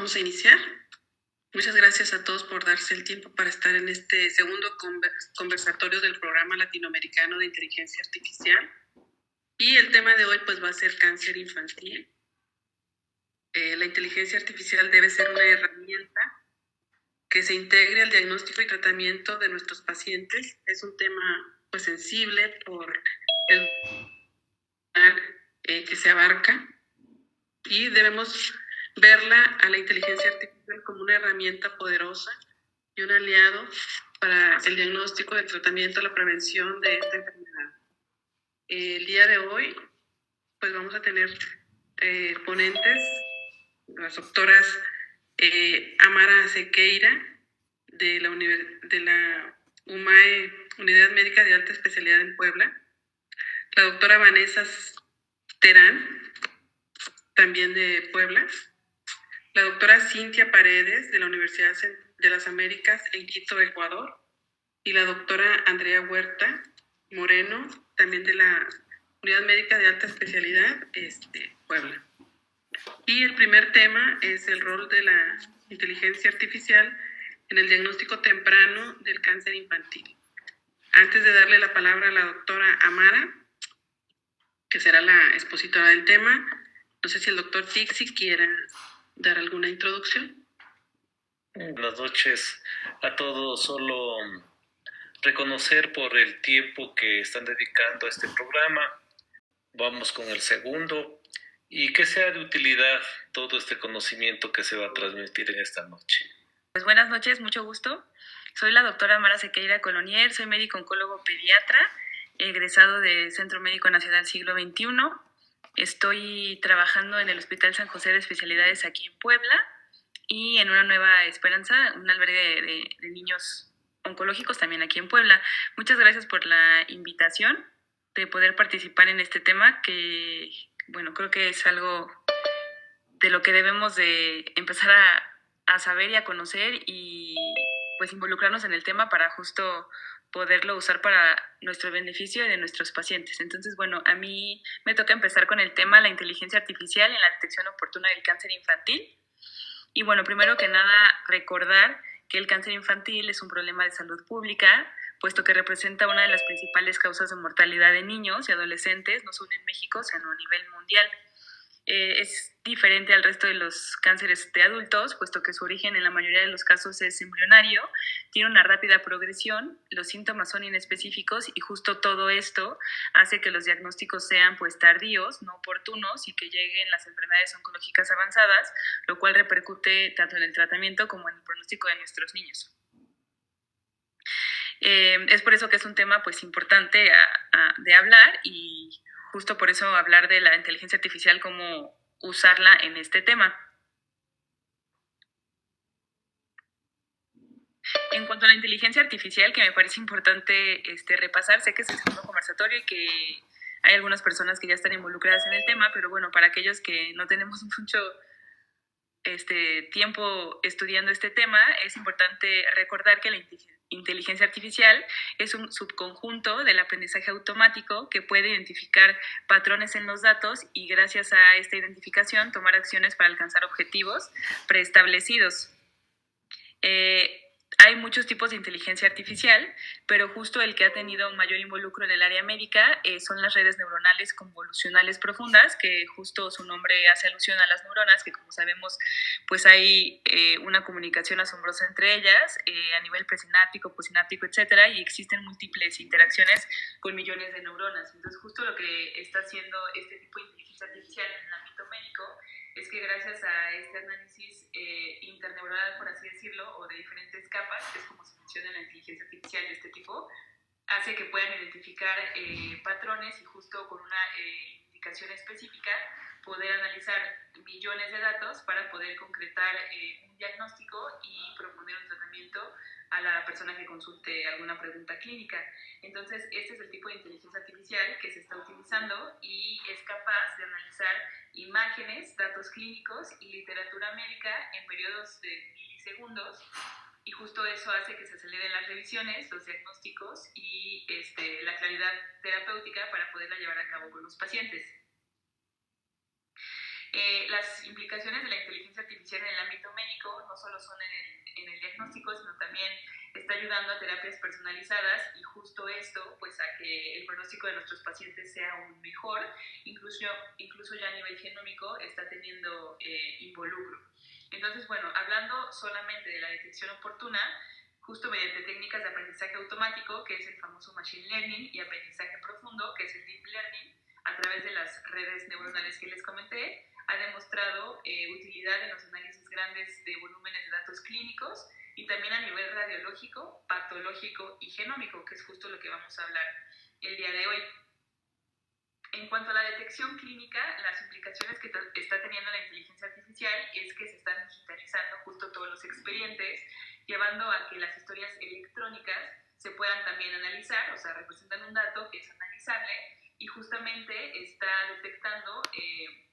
vamos a iniciar. Muchas gracias a todos por darse el tiempo para estar en este segundo conversatorio del Programa Latinoamericano de Inteligencia Artificial. Y el tema de hoy pues va a ser cáncer infantil. La inteligencia artificial debe ser una herramienta que se integre al diagnóstico y tratamiento de nuestros pacientes. Es un tema pues sensible por el que se abarca, y debemos verla a la inteligencia artificial como una herramienta poderosa y un aliado para el diagnóstico, el tratamiento, la prevención de esta enfermedad. El día de hoy pues vamos a tener ponentes, las doctoras Amara Sequeira de la UMAE, Unidad Médica de Alta Especialidad en Puebla, la doctora Vanessa Terán, también de Puebla, la doctora Cintia Paredes de la Universidad de las Américas en Quito, Ecuador, y la doctora Andrea Huerta Moreno, también de la Unidad Médica de Alta Especialidad, Puebla. Y el primer tema es el rol de la inteligencia artificial en el diagnóstico temprano del cáncer infantil. Antes de darle la palabra a la doctora Amara, que será la expositora del tema, no sé si el doctor Tixi quiera dar alguna introducción. Buenas noches a todos. Solo reconocer por el tiempo que están dedicando a este programa. Vamos con el segundo, y que sea de utilidad todo este conocimiento que se va a transmitir en esta noche. Pues buenas noches, mucho gusto. Soy la doctora Amara Sequeira Colonier, soy médico oncólogo pediatra, egresado del Centro Médico Nacional Siglo XXI. Estoy trabajando en el Hospital San José de Especialidades aquí en Puebla y en una Nueva Esperanza, un albergue de niños oncológicos también aquí en Puebla. Muchas gracias por la invitación de poder participar en este tema que, bueno, creo que es algo de lo que debemos de empezar a saber y a conocer y pues involucrarnos en el tema para justo poderlo usar para nuestro beneficio y de nuestros pacientes. Entonces, bueno, a mí me toca empezar con el tema la inteligencia artificial en la detección oportuna del cáncer infantil. Y bueno, primero que nada, recordar que el cáncer infantil es un problema de salud pública, puesto que representa una de las principales causas de mortalidad de niños y adolescentes, no solo en México, sino a nivel mundial. Es diferente al resto de los cánceres de adultos, puesto que su origen en la mayoría de los casos es embrionario, tiene una rápida progresión, los síntomas son inespecíficos y justo todo esto hace que los diagnósticos sean pues tardíos, no oportunos y que lleguen las enfermedades oncológicas avanzadas, lo cual repercute tanto en el tratamiento como en el pronóstico de nuestros niños. Es por eso que es un tema pues importante de hablar y justo por eso hablar de la inteligencia artificial, cómo usarla en este tema. En cuanto a la inteligencia artificial, que me parece importante repasar, sé que es el segundo conversatorio y que hay algunas personas que ya están involucradas en el tema, pero bueno, para aquellos que no tenemos mucho tiempo estudiando este tema, es importante recordar que la inteligencia artificial es un subconjunto del aprendizaje automático que puede identificar patrones en los datos y gracias a esta identificación tomar acciones para alcanzar objetivos preestablecidos. Hay muchos tipos de inteligencia artificial, pero justo el que ha tenido un mayor involucro en el área médica son las redes neuronales convolucionales profundas, que justo su nombre hace alusión a las neuronas, que como sabemos pues hay una comunicación asombrosa entre ellas a nivel presináptico, postsináptico, etcétera, y existen múltiples interacciones con millones de neuronas. Entonces justo lo que está haciendo este tipo de inteligencia artificial en el ámbito médico es que gracias a este análisis interneuronal, por así decirlo, o de diferentes capas, que es como se menciona en la inteligencia artificial de este tipo, hace que puedan identificar patrones y justo con una indicación específica poder analizar millones de datos para poder concretar un diagnóstico y proponer un tratamiento a la persona que consulte alguna pregunta clínica. Entonces, este es el tipo de inteligencia artificial que se está utilizando y es capaz de analizar imágenes, datos clínicos y literatura médica en periodos de milisegundos, y justo eso hace que se aceleren las revisiones, los diagnósticos y la claridad terapéutica para poderla llevar a cabo con los pacientes. Las implicaciones de la inteligencia artificial en el ámbito médico no solo son en el diagnóstico, sino también está ayudando a terapias personalizadas y justo esto, pues a que el pronóstico de nuestros pacientes sea aún mejor, incluso ya a nivel genómico está teniendo involucro. Entonces, bueno, hablando solamente de la detección oportuna, justo mediante técnicas de aprendizaje automático, que es el famoso machine learning, y aprendizaje profundo, que es el deep learning, a través de las redes neuronales que les comenté, ha demostrado utilidad en los análisis grandes de volúmenes de datos clínicos y también a nivel radiológico, patológico y genómico, que es justo lo que vamos a hablar el día de hoy. En cuanto a la detección clínica, las implicaciones que está teniendo la inteligencia artificial es que se están digitalizando justo todos los expedientes, llevando a que las historias electrónicas se puedan también analizar, o sea, representan un dato que es analizable y justamente está detectando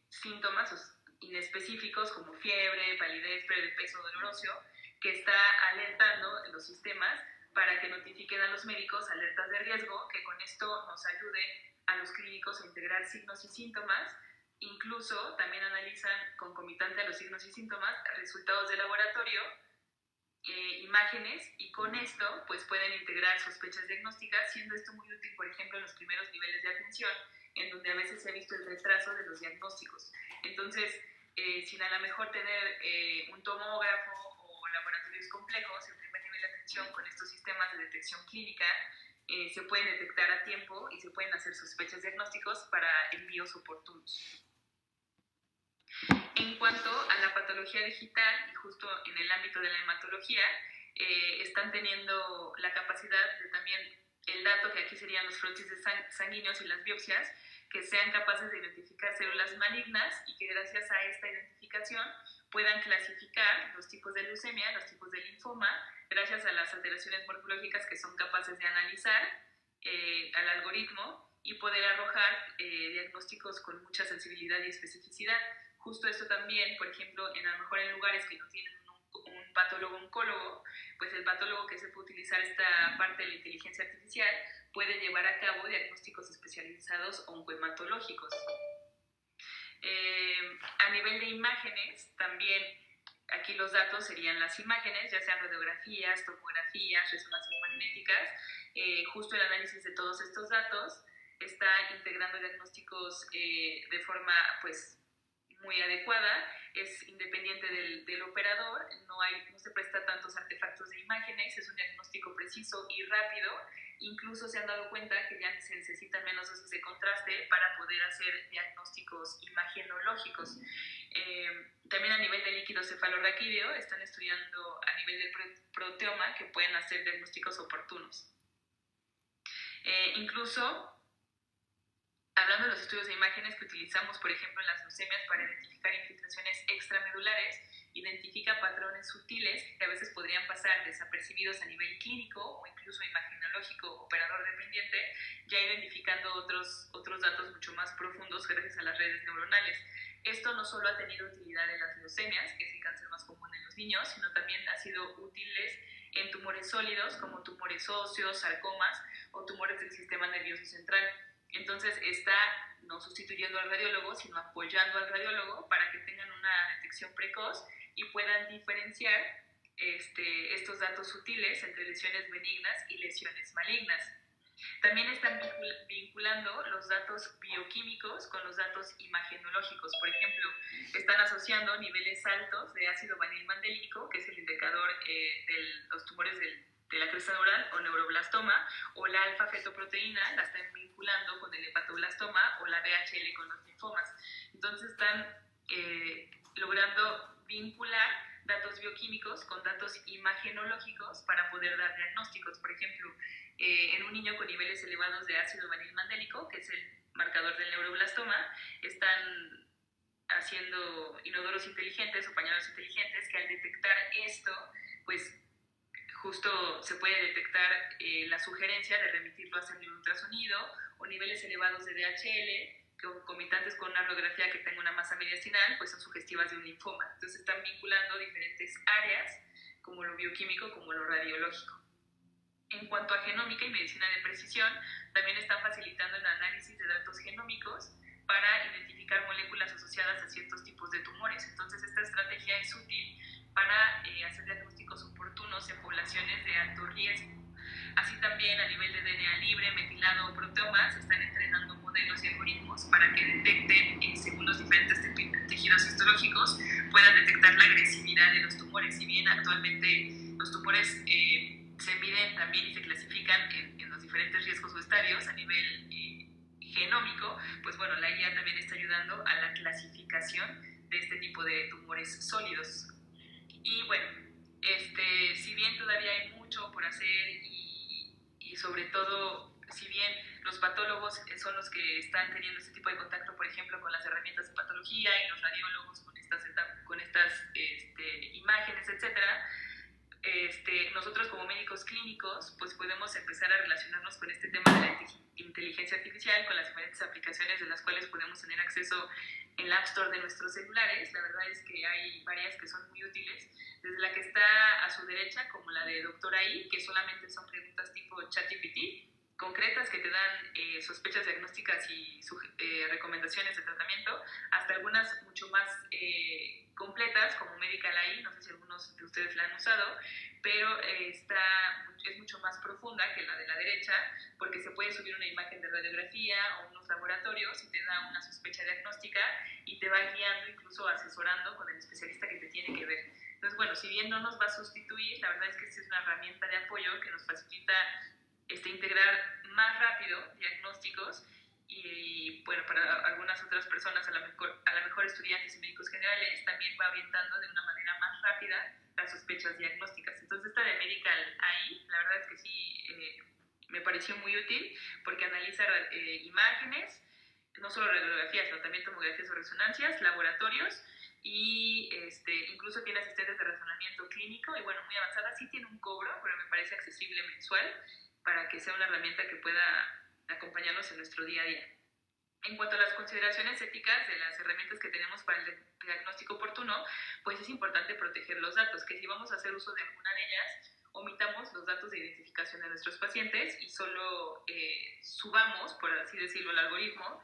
síntomas inespecíficos como fiebre, palidez, pérdida de peso, dolor óseo, que está alertando los sistemas para que notifiquen a los médicos alertas de riesgo, que con esto nos ayude a los clínicos a integrar signos y síntomas. Incluso también analizan concomitante a los signos y síntomas resultados de laboratorio, imágenes, y con esto pues pueden integrar sospechas diagnósticas, siendo esto muy útil, por ejemplo, en los primeros niveles de atención, en donde a veces se ha visto el retraso de los diagnósticos. Entonces, sin a lo mejor tener un tomógrafo o laboratorios complejos, en primer nivel de atención con estos sistemas de detección clínica, se pueden detectar a tiempo y se pueden hacer sospechas diagnósticos para envíos oportunos. En cuanto a la patología digital, y justo en el ámbito de la hematología, están teniendo la capacidad de también el dato, que aquí serían los frotis sanguíneos y las biopsias, que sean capaces de identificar células malignas y que gracias a esta identificación puedan clasificar los tipos de leucemia, los tipos de linfoma, gracias a las alteraciones morfológicas que son capaces de analizar al algoritmo y poder arrojar diagnósticos con mucha sensibilidad y especificidad. Justo esto también, por ejemplo, a lo mejor en lugares que no tienen un patólogo oncólogo, pues el patólogo que se puede utilizar esta parte de la inteligencia artificial puede llevar a cabo diagnósticos especializados oncohematológicos. A nivel de imágenes, también aquí los datos serían las imágenes, ya sean radiografías, tomografías, resonancias magnéticas. Justo el análisis de todos estos datos está integrando diagnósticos de forma pues muy adecuada, es independiente del operador, no se presta tantos artefactos de imágenes, es un diagnóstico preciso y rápido. Incluso se han dado cuenta que ya se necesitan menos dosis de contraste para poder hacer diagnósticos imagenológicos. También a nivel de líquido cefalorraquídeo están estudiando a nivel del proteoma que pueden hacer diagnósticos oportunos. Incluso hablando de los estudios de imágenes que utilizamos, por ejemplo, en las leucemias para identificar infiltraciones extramedulares, identifica patrones sutiles que a veces podrían pasar desapercibidos a nivel clínico o incluso imagenológico, operador dependiente, ya identificando otros datos mucho más profundos gracias a las redes neuronales. Esto no solo ha tenido utilidad en las leucemias, que es el cáncer más común en los niños, sino también ha sido útiles en tumores sólidos como tumores óseos, sarcomas o tumores del sistema nervioso central. Entonces está no sustituyendo al radiólogo, sino apoyando al radiólogo para que tengan una detección precoz y puedan diferenciar estos datos sutiles entre lesiones benignas y lesiones malignas. También están vinculando los datos bioquímicos con los datos imagenológicos. Por ejemplo, están asociando niveles altos de ácido vanilmandélico, que es el indicador de los tumores de la cresta neural o neuroblastoma, o la alfa-fetoproteína la están vinculando con el hepatoblastoma o la DHL con los linfomas. Entonces están logrando vincular datos bioquímicos con datos imagenológicos para poder dar diagnósticos. Por ejemplo, en un niño con niveles elevados de ácido vanilmandélico, que es el marcador del neuroblastoma, están haciendo inodoros inteligentes o pañuelos inteligentes que al detectar esto, pues justo se puede detectar la sugerencia de remitirlo a hacer un ultrasonido o niveles elevados de DHL concomitantes con una radiografía que tenga una masa mediastinal, pues son sugestivas de un linfoma. Entonces están vinculando diferentes áreas, como lo bioquímico, como lo radiológico. En cuanto a genómica y medicina de precisión, también están facilitando el análisis de datos genómicos para identificar moléculas asociadas a ciertos tipos de tumores. Entonces, esta estrategia es útil para hacer diagnósticos oportunos en poblaciones de alto riesgo. Así también, a nivel de DNA libre, metilado o proteomas, se están entrenando modelos y algoritmos para que detecten, según los diferentes tejidos histológicos, puedan detectar la agresividad de los tumores. Si bien actualmente los tumores se miden también y se clasifican en los diferentes riesgos o estadios a nivel genómico, pues bueno, la IA también está ayudando a la clasificación de este tipo de tumores sólidos. Y bueno, si bien todavía hay mucho por hacer y sobre todo, si bien los patólogos son los que están teniendo este tipo de contacto, por ejemplo, con las herramientas de patología y los radiólogos con estas imágenes, etcétera, nosotros como médicos clínicos pues podemos empezar a relacionarnos con este tema de la inteligencia artificial, con las diferentes aplicaciones de las cuales podemos tener acceso en la App Store de nuestros celulares. La verdad es que hay varias que son muy útiles, desde la que está a su derecha, como la de Doctor AI, que solamente son preguntas tipo ChatGPT, concretas que te dan sospechas diagnósticas y recomendaciones de tratamiento, hasta algunas mucho más completas, como Medical AI, no sé si algunos de ustedes la han usado, pero es mucho más profunda que la de la derecha, porque se puede subir una imagen de radiografía o unos laboratorios y te da una sospecha diagnóstica y te va guiando, incluso asesorando con el especialista que te tiene que ver. Entonces, bueno, si bien no nos va a sustituir, la verdad es que esta es una herramienta de apoyo que nos facilita integrar más rápido diagnósticos y bueno, para algunas otras personas, a lo mejor estudiantes y médicos generales, también va orientando de una manera más rápida las sospechas diagnósticas. Entonces, esta de Medical AI, la verdad es que sí me pareció muy útil porque analiza imágenes, no solo radiografías, sino también tomografías o resonancias, laboratorios y incluso tiene asistentes de razonamiento clínico y bueno, muy avanzada. Sí tiene un cobro, pero me parece accesible mensual para que sea una herramienta que pueda acompañarnos en nuestro día a día. En cuanto a las consideraciones éticas de las herramientas que tenemos para el diagnóstico oportuno, pues es importante proteger los datos, que si vamos a hacer uso de alguna de ellas, omitamos los datos de identificación de nuestros pacientes y solo subamos, por así decirlo, al algoritmo,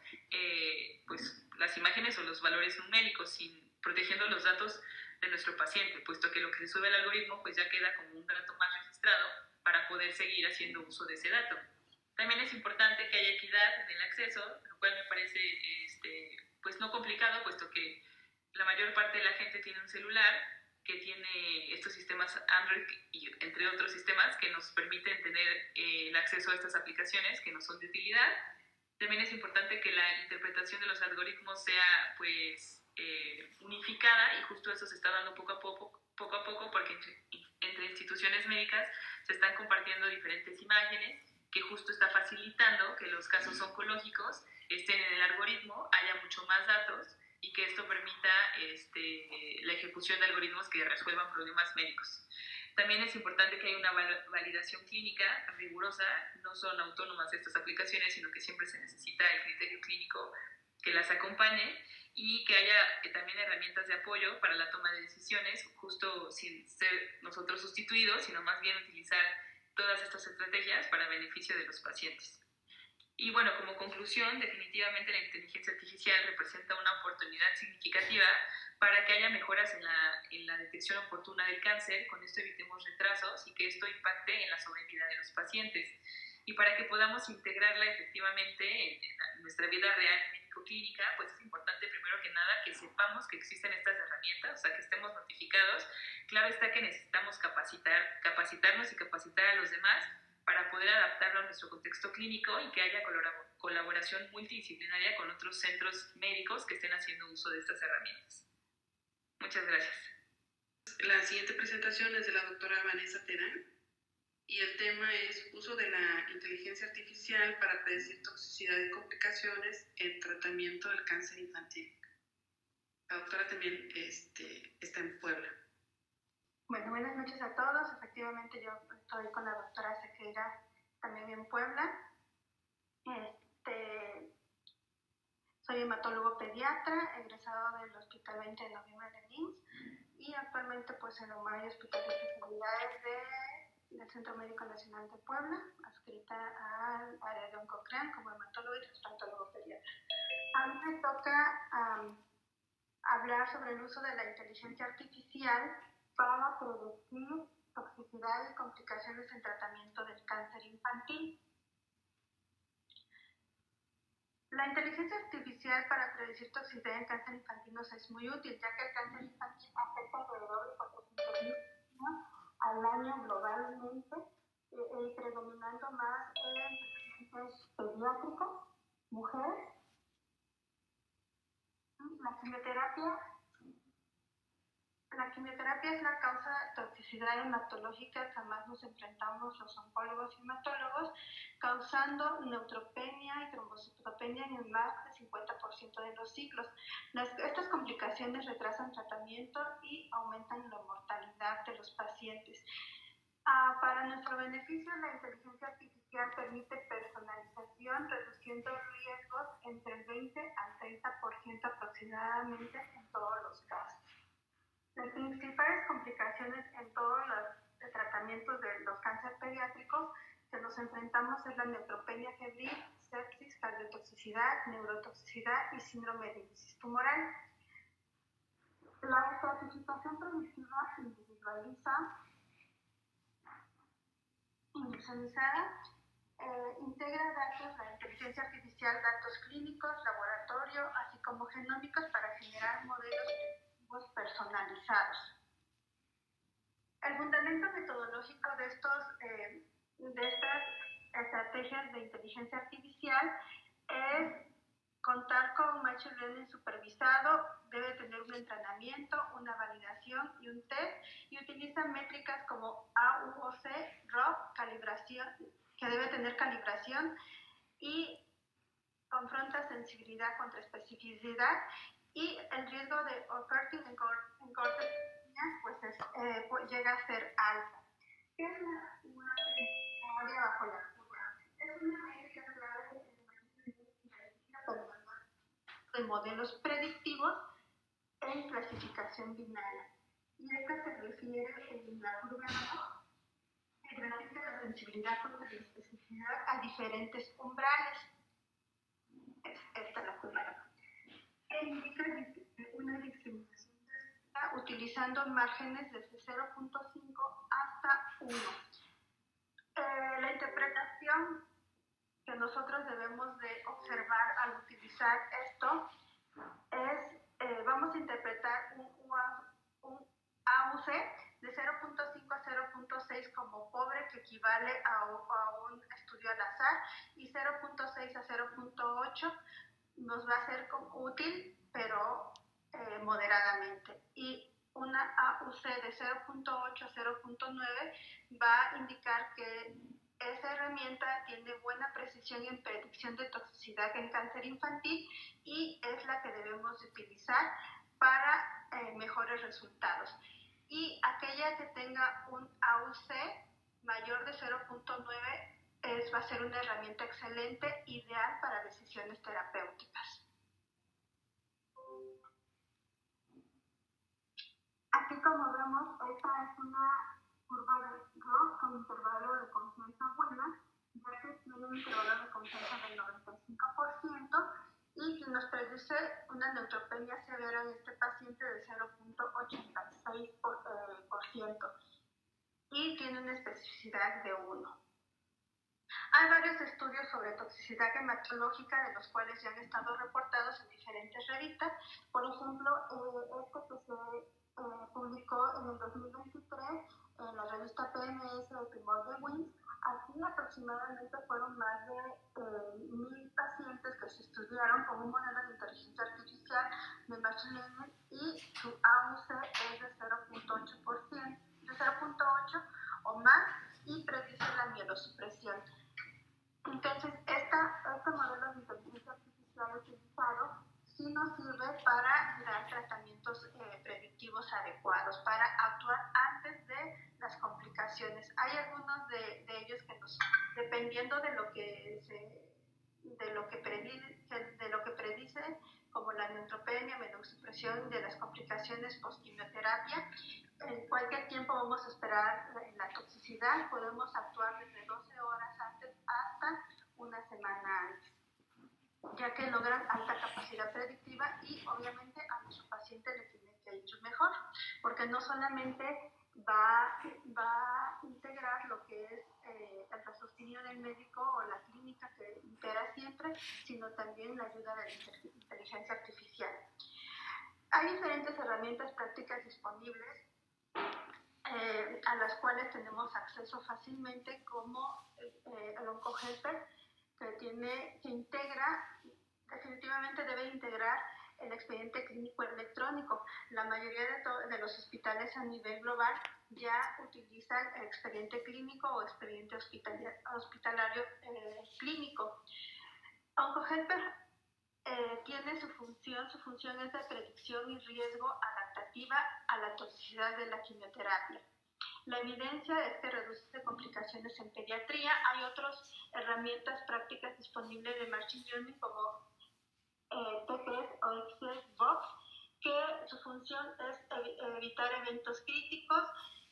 pues las imágenes o los valores numéricos, protegiendo los datos de nuestro paciente, puesto que lo que se sube al algoritmo pues ya queda como un dato más registrado para poder seguir haciendo uso de ese dato. También es importante que haya equidad en el acceso, lo cual me parece pues no complicado, puesto que la mayor parte de la gente tiene un celular que tiene estos sistemas Android y entre otros sistemas que nos permiten tener el acceso a estas aplicaciones que nos son de utilidad. También es importante que la interpretación de los algoritmos sea pues unificada y justo eso se está dando poco a poco porque entre instituciones médicas se están compartiendo diferentes imágenes que justo está facilitando que los casos oncológicos estén en el algoritmo, haya mucho más datos y que esto permita la ejecución de algoritmos que resuelvan problemas médicos. También es importante que haya una validación clínica rigurosa, no son autónomas estas aplicaciones, sino que siempre se necesita el criterio clínico que las acompañe y que haya también herramientas de apoyo para la toma de decisiones, justo sin ser nosotros sustituidos, sino más bien utilizar todas estas estrategias para beneficio de los pacientes. Y bueno, como conclusión, definitivamente la inteligencia artificial representa una oportunidad significativa para que haya mejoras en la detección oportuna del cáncer, con esto evitemos retrasos y que esto impacte en la sobrevida de los pacientes. Y para que podamos integrarla efectivamente en nuestra vida real médico-clínica, pues es importante primero que nada que sepamos que existen estas herramientas, o sea, que estemos notificados. Claro está que necesitamos capacitarnos y capacitar a los demás para poder adaptarlo a nuestro contexto clínico y que haya colaboración multidisciplinaria con otros centros médicos que estén haciendo uso de estas herramientas. Muchas gracias. La siguiente presentación es de la doctora Vanessa Terán y el tema es uso de la inteligencia artificial para predecir toxicidad y complicaciones en tratamiento del cáncer infantil. La doctora también está en Puebla. Bueno, buenas noches a todos. Efectivamente, yo estoy con la doctora Sequeira también en Puebla. Soy hematólogo pediatra, egresado del Hospital 20 de Noviembre de IMSS y actualmente pues en el Hospital de Especialidades de del Centro Médico Nacional de Puebla, adscrita al área de Oncocrean como hematólogo y trasplantólogo pediatra. A mí me toca hablar sobre el uso de la inteligencia artificial para predecir toxicidad y complicaciones en tratamiento del cáncer infantil. La inteligencia artificial para predecir toxicidad en cáncer infantil nos es muy útil, ya que el cáncer infantil afecta alrededor de 400.000 niños al año globalmente, predominando más en pacientes pediátricos, mujeres. La quimioterapia es la causa de toxicidad hematológica que más nos enfrentamos los oncólogos y hematólogos, causando neutropenia y trombocitopenia en más del 50% de los ciclos. Estas complicaciones retrasan tratamiento y aumentan la mortalidad de los pacientes. Para nuestro beneficio, la inteligencia artificial permite personalización, reduciendo riesgos entre el 20 al 30% aproximadamente en todos los casos. Las principales complicaciones en todos los tratamientos de los cánceres pediátricos que nos enfrentamos es la neutropenia febril, sepsis, cardiotoxicidad, neurotoxicidad y síndrome de inicis tumoral. La estratificación predictiva individualizada integra datos, la inteligencia artificial, datos clínicos, laboratorio, así como genómicos para generar modelos personalizados. El fundamento metodológico de estas estrategias de inteligencia artificial es contar con un machine learning supervisado, debe tener un entrenamiento, una validación y un test, y utiliza métricas como AUOC, ROC, calibración, que debe tener calibración, y confronta sensibilidad contra especificidad, y el riesgo de occurring en cortes pues llega a ser alta. ¿Qué es una teoría bajo la curva? Es una métrica clave de modelos predictivos en clasificación binaria. Y esta se refiere en la curva abajo, el gráfico de la sensibilidad contra la especificidad a diferentes umbrales. Esta es la curva abajo. Indica una discriminación utilizando márgenes desde 0.5 hasta 1. La interpretación que nosotros debemos de observar al utilizar esto es, vamos a interpretar un AUC de 0.5 a 0.6 como pobre, que equivale a un estudio al azar, y 0.6 a 0.8 nos va a ser útil, pero moderadamente. Y una AUC de 0.8 a 0.9 va a indicar que esa herramienta tiene buena precisión en predicción de toxicidad en cáncer infantil y es la que debemos utilizar para mejores resultados. Y aquella que tenga un AUC mayor de 0.9 va a ser una herramienta excelente, ideal para decisiones terapéuticas. Aquí, como vemos, esta es una curva de ROC con intervalo de confianza buena, ya que tiene un intervalo de confianza del 95% y que nos predice una neutropenia severa en este paciente de 0.86% y tiene una especificidad de 1. Hay varios estudios sobre toxicidad hematológica, de los cuales ya han estado reportados en diferentes revistas. Por ejemplo, este que se publicó en el 2023 en la revista PMS de Primordial Wings. Aquí aproximadamente fueron más de 1,000 pacientes que se estudiaron con un modelo de inteligencia artificial de Machine Learning y su AUC es de 0.8%, de 0.8 o más, y predice la mielosupresión. Entonces, este modelo de inteligencia artificial utilizado sí nos sirve para dar tratamientos predictivos adecuados, para actuar antes de las complicaciones. Hay algunos de ellos que dependiendo de lo que predice, como la neutropenia, mielosupresión, de las complicaciones post-quimioterapia, en cualquier tiempo vamos a esperar la toxicidad, podemos actuar desde 12 horas antes hasta una semana antes, ya que logran alta capacidad predictiva y obviamente a nuestro paciente le tiene que ir mejor, porque no solamente va a integrar lo que es el raciocinio del médico o la clínica que impera siempre, sino también la ayuda de la inteligencia artificial. Hay diferentes herramientas prácticas disponibles a las cuales tenemos acceso fácilmente, como el OncoHelper, que integra, definitivamente debe integrar el expediente clínico electrónico. La mayoría de los hospitales a nivel global ya utilizan el expediente clínico o expediente hospitalario clínico. OncoHelper tiene su función es de predicción y riesgo adaptativa a la toxicidad de la quimioterapia. La evidencia es que reduce complicaciones en pediatría. Hay otras herramientas prácticas disponibles de Machine Learning como TPS o XGBooks, que su función es evitar eventos críticos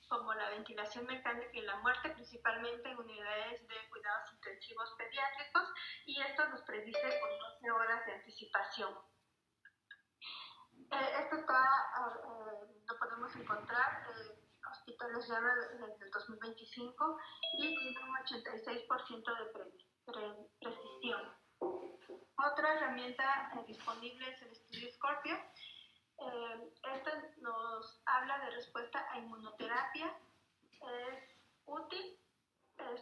como la ventilación mecánica y la muerte, principalmente en unidades de cuidados intensivos pediátricos, y esto nos predice con 12 horas de anticipación. Esto lo podemos encontrar hospitales ya desde el 2025 y tiene un 86% de precisión. Otra herramienta disponible es el estudio Scorpio. Este nos habla de respuesta a inmunoterapia, es útil,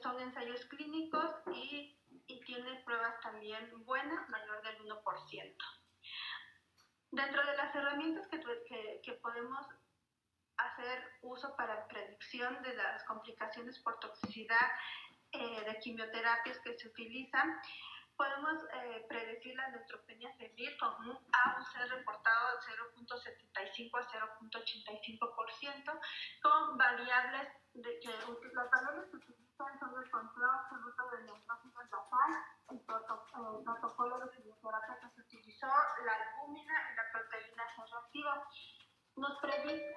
son ensayos clínicos y tiene pruebas también buenas, mayor del 1%. Dentro de las herramientas que podemos hacer uso para predicción de las complicaciones por toxicidad de quimioterapias que se utilizan, podemos predecir la neutropenia febril con un AUC reportado de 0.75 a 0.85%, con variables los valores que utilizan son el control absoluto de neutrófilos basal, el protocolo de quimioterapia que se utilizó, la albúmina y la proteína C reactiva. Nos predice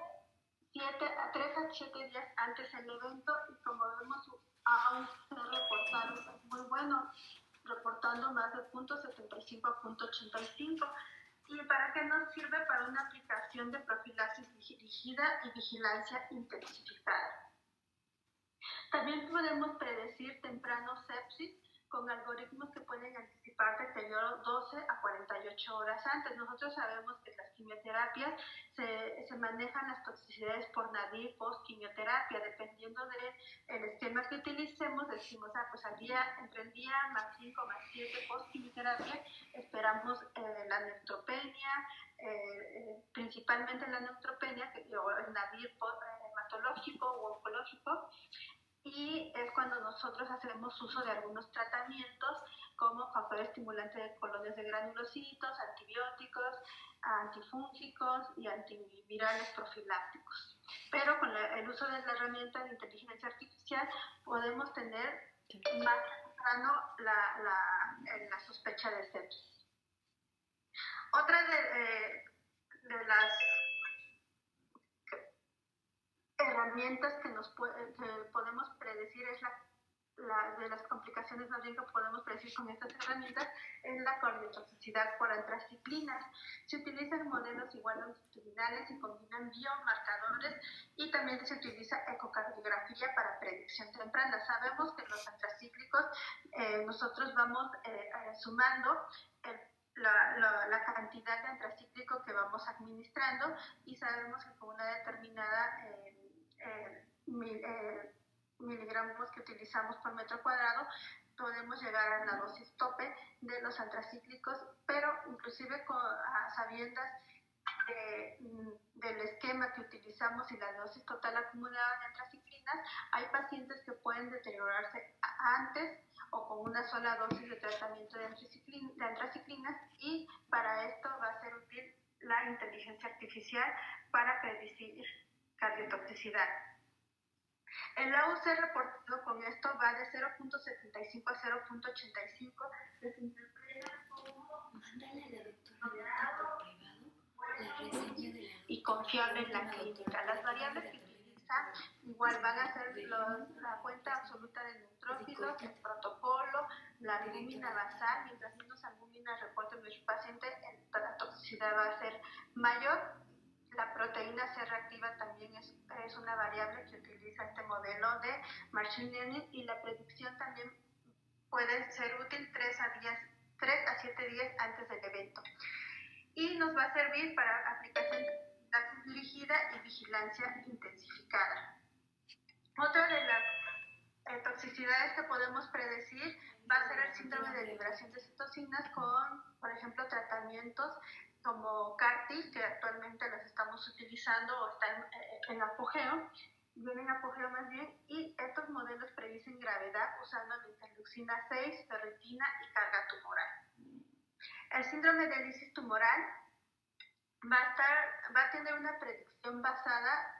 3 a 7 días antes del evento y como vemos, AUC reportado es muy bueno, reportando más de 0.75 a 0.85. ¿Y para qué nos sirve? Para una aplicación de profilaxis dirigida y vigilancia intensificada. También podemos predecir temprano sepsis con algoritmos que pueden anticipar deterioro 12 a 48 horas antes. Nosotros sabemos que las quimioterapias se manejan las toxicidades por nadir post-quimioterapia. Dependiendo del esquema que utilicemos, decimos, pues entre el día más 5 más 7 post-quimioterapia, esperamos la neutropenia, principalmente la neutropenia, o el nadir hematológico o oncológico. Y es cuando nosotros hacemos uso de algunos tratamientos como factor estimulante de colonias de granulocitos, antibióticos, antifúngicos y antivirales profilácticos. Pero con el uso de la herramienta de inteligencia artificial podemos tener más temprano la sospecha de sepsis. Otra de las herramientas que podemos predecir es de las complicaciones más bien que podemos predecir con estas herramientas es la cardiotoxicidad por antraciclinas. Se utilizan modelos igual longitudinales y combinan biomarcadores y también se utiliza ecocardiografía para predicción temprana. Sabemos que los antracíclicos nosotros vamos sumando la cantidad de antracíclico que vamos administrando y sabemos que con una determinada miligramos que utilizamos por metro cuadrado podemos llegar a la dosis tope de los antracíclicos, pero inclusive a sabiendas del esquema que utilizamos y la dosis total acumulada de antraciclinas, hay pacientes que pueden deteriorarse antes o con una sola dosis de tratamiento de antraciclinas, y para esto va a ser útil la inteligencia artificial para predecir cardiotoxicidad. El AUC reportado con esto va de 0.75 a 0.85, que se interpreta como y confiable en la clínica. Las variables que utiliza igual van a ser la cuenta absoluta de neutrófilos, el protocolo, la albúmina basal. Mientras menos albúmina reporte nuestro paciente, la toxicidad va a ser mayor. La proteína C reactiva también es una variable que utiliza este modelo de Machine Learning, y la predicción también puede ser útil 3 a 7 días antes del evento. Y nos va a servir para aplicación de vigilancia dirigida y vigilancia intensificada. Otra de las toxicidades que podemos predecir va a ser el síndrome de liberación de citocinas con, por ejemplo, tratamientos como CAR-T, que actualmente los estamos utilizando o están en apogeo, vienen apogeo más bien, y estos modelos predicen gravedad usando la interleucina 6, ferritina y carga tumoral. El síndrome de lisis tumoral va a tener una predicción basada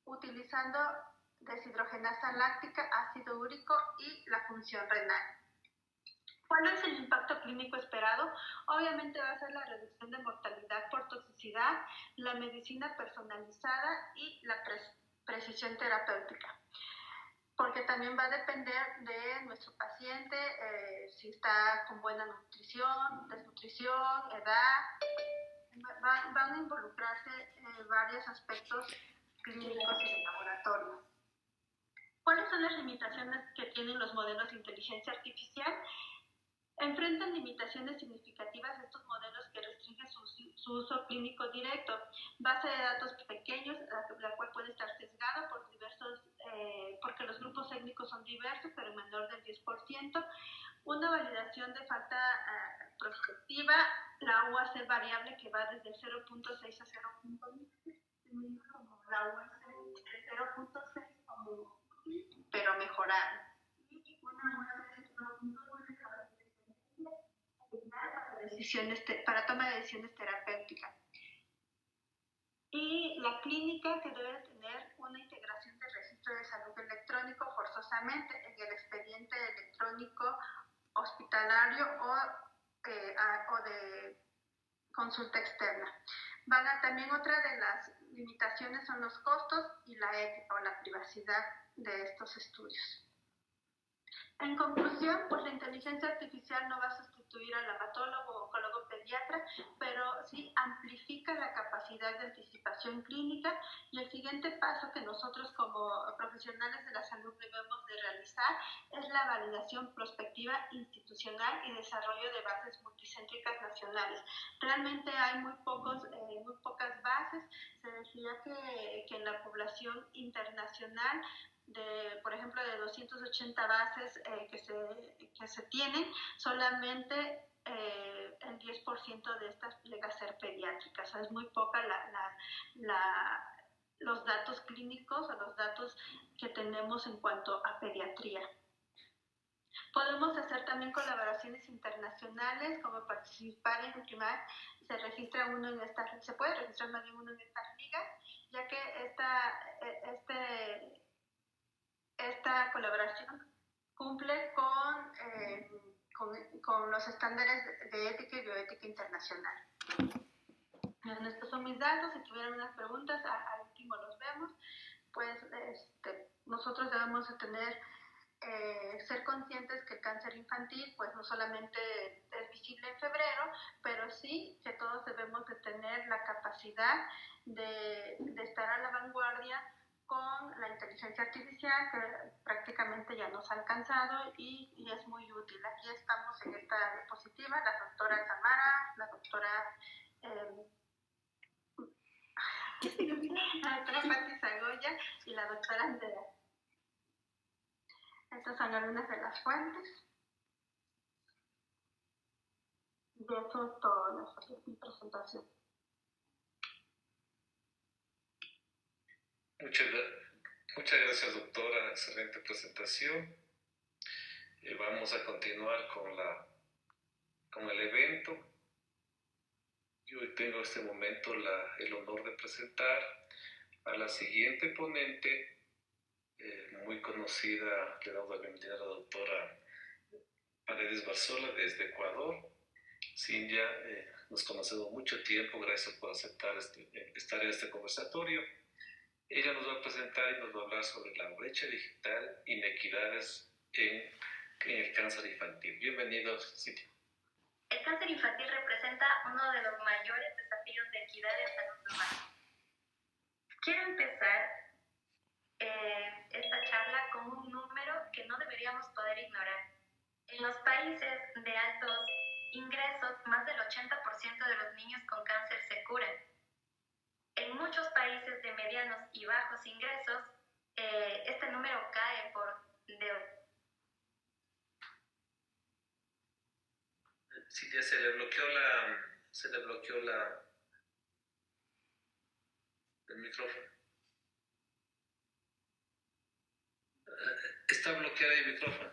utilizando deshidrogenasa láctica, ácido úrico y la función renal. ¿Cuál es el impacto clínico esperado? Obviamente va a ser la reducción de mortalidad por toxicidad, la medicina personalizada y la precisión terapéutica. Porque también va a depender de nuestro paciente, si está con buena nutrición, desnutrición, edad. Van a involucrarse varios aspectos clínicos y de laboratorio. ¿Cuáles son las limitaciones que tienen los modelos de inteligencia artificial? Enfrentan limitaciones significativas a estos modelos que restringen su uso clínico directo. Base de datos pequeños, la cual puede estar sesgada por porque los grupos étnicos son diversos, pero menor del 10%. Una validación de falta prospectiva, la UAC variable que va desde 0.6 a 0.9, como la UAC de 0.6 como pero mejorable. Y una UAC de 0.9 para toma de decisiones terapéuticas. Y la clínica, que debe tener una integración de registro de salud electrónico forzosamente en el expediente electrónico hospitalario o de consulta externa. También otra de las limitaciones son los costos y la ética o la privacidad de estos estudios. En conclusión, pues la inteligencia artificial no va a sustituir al hematólogo o oncólogo pediatra, pero sí amplifica la capacidad de anticipación clínica, y el siguiente paso que nosotros como profesionales de la salud debemos de realizar es la validación prospectiva institucional y desarrollo de bases multicéntricas nacionales. Realmente hay muy pocas bases. Se decía que en la población internacional, por ejemplo, de 280 bases que se tienen, solamente el 10% de estas llega a ser pediátricas. O sea, es muy poca los datos clínicos o los datos que tenemos en cuanto a pediatría. Podemos hacer también colaboraciones internacionales, como participar en PRIMAR. Se puede registrar más bien uno en estas ligas, ya que esta colaboración cumple con los estándares de ética y bioética internacional. Estos son mis datos. Si tuvieran unas preguntas, al último los vemos. Pues nosotros debemos de ser conscientes que el cáncer infantil pues no solamente es visible en febrero, pero sí que todos debemos de tener la capacidad de estar a la vanguardia con la inteligencia artificial, que prácticamente ya nos ha alcanzado y es muy útil. Aquí estamos en esta diapositiva, la doctora Tamara, la doctora Patti Zagoya y la doctora Andrea. Estas son algunas de las fuentes. Y eso es todo, mi presentación. Muchas gracias, doctora. Excelente presentación. Vamos a continuar con el evento. Yo hoy tengo en este momento el honor de presentar a la siguiente ponente, muy conocida. Le damos la bienvenida a la doctora Paredes Barzola desde Ecuador. Cintia, nos conocemos mucho tiempo. Gracias por aceptar estar en este conversatorio. Ella nos va a presentar y nos va a hablar sobre la brecha digital, inequidades en el cáncer infantil. Bienvenidos, Cintia. El cáncer infantil representa uno de los mayores desafíos de equidad en salud humana. Quiero empezar esta charla con un número que no deberíamos poder ignorar. En los países de altos ingresos, más del 80% de los niños con cáncer se curan. En muchos países de medianos y bajos ingresos, este número cae Cintia, se le bloqueó el micrófono. Está bloqueado el micrófono.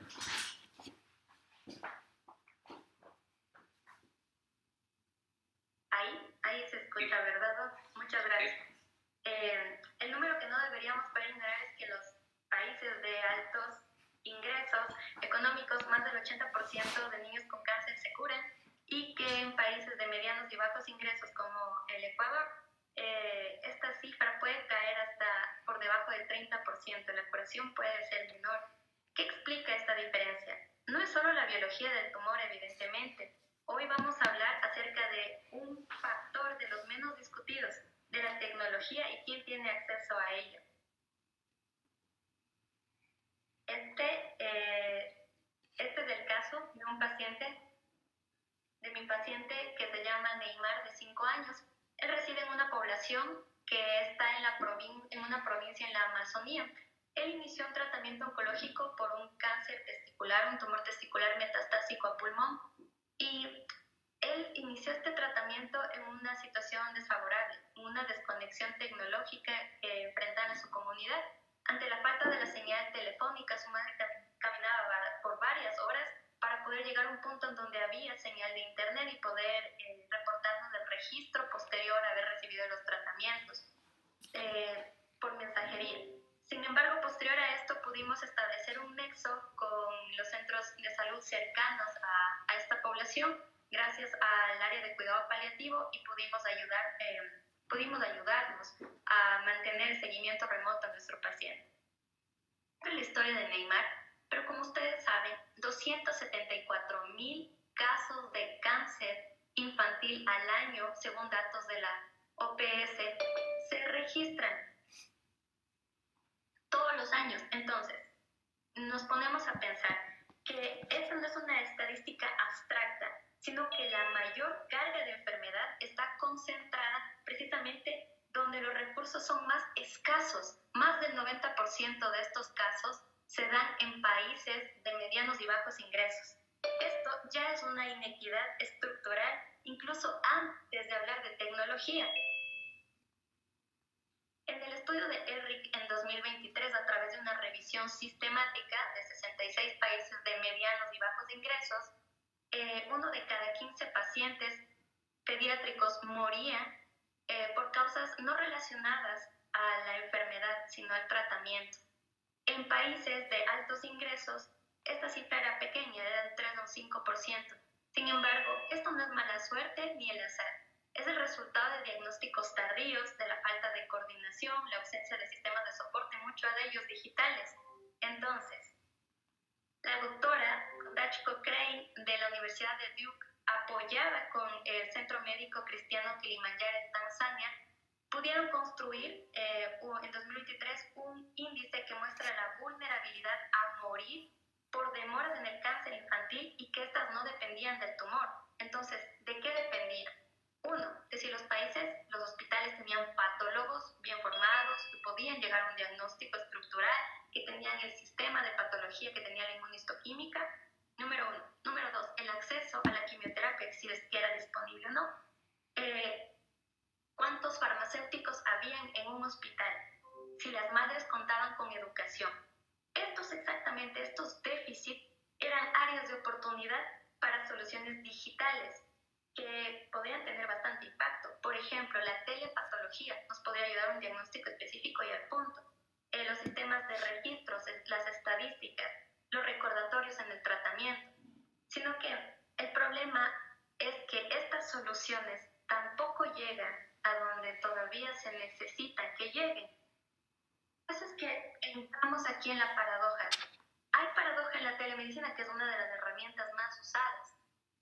Ahí se escucha, ¿verdad? Muchas gracias. El número que no deberíamos poder ignorar es que los países de altos ingresos económicos, más del 80% de niños con cáncer se curan, y que en países de medianos y bajos ingresos como el Ecuador, esta cifra puede caer hasta por debajo del 30%. La curación puede ser menor. ¿Qué explica esta diferencia? No es solo la biología del tumor, evidentemente. Hoy vamos a hablar acerca de un factor de los menos discutidos, de la tecnología y quién tiene acceso a ello. Este es el caso de mi paciente que se llama Neymar, de 5 años. Él reside en una población que está en una provincia en la Amazonía. Él inició un tratamiento oncológico por un cáncer testicular, un tumor testicular metastásico a pulmón, y él inició este tratamiento en una situación desfavorable, en una desconexión tecnológica que enfrentaba en su comunidad. Ante la falta de la señal telefónica, su madre caminaba por varias horas para poder llegar a un punto en donde había señal de internet y poder reportarnos del registro posterior a haber recibido los tratamientos por mensajería. Sin embargo, posterior a esto pudimos establecer un nexo con los centros de salud cercanos a esta población, gracias al área de cuidado paliativo, y pudimos ayudarnos a mantener el seguimiento remoto a nuestro paciente. Esta es la historia de Neymar, pero como ustedes saben, 274,000 casos de cáncer infantil al año, según datos de la OPS, se registran todos los años. Entonces, nos ponemos a pensar que esa no es una estadística abstracta, sino que la mayor carga de enfermedad está concentrada precisamente donde los recursos son más escasos. Más del 90% de estos casos se dan en países de medianos y bajos ingresos. Esto ya es una inequidad estructural, incluso antes de hablar de tecnología. En el estudio de ERIC en 2023, a través de una revisión sistemática de 66 países de medianos y bajos ingresos, 1 de cada 15 pacientes pediátricos moría por causas no relacionadas a la enfermedad, sino al tratamiento. En países de altos ingresos, esta cifra era pequeña, era de 3 o 5%. Sin embargo, esto no es mala suerte ni el azar. Es el resultado de diagnósticos tardíos, de la falta de coordinación, la ausencia de sistemas de soporte, muchos de ellos digitales. Entonces, la doctora Dach Cochrane de la Universidad de Duke, apoyada con el Centro Médico Cristiano Kilimanjaro en Tanzania, pudieron construir en 2023 un índice que muestra la vulnerabilidad a morir por demoras en el cáncer infantil, y que estas no dependían del tumor. Entonces, ¿de qué dependían? 1, de si los hospitales tenían patólogos bien formados, que podían llegar a un diagnóstico estructural, que tenían el sistema de patología, que tenía la inmunistoquímica. Número 1. Número 2, el acceso a la quimioterapia, si era disponible o no. ¿Cuántos farmacéuticos habían en un hospital? Si las madres contaban con educación. Estos déficits eran áreas de oportunidad para soluciones digitales que podrían tener bastante impacto. Por ejemplo, la telepatología nos podría ayudar a un diagnóstico específico y al punto. Los sistemas de registros, las estadísticas, los recordatorios en el tratamiento. Sino que el problema es que estas soluciones tampoco llegan a donde todavía se necesita que lleguen. entramos aquí en la paradoja. Hay paradoja en la telemedicina, que es una de las herramientas más usadas.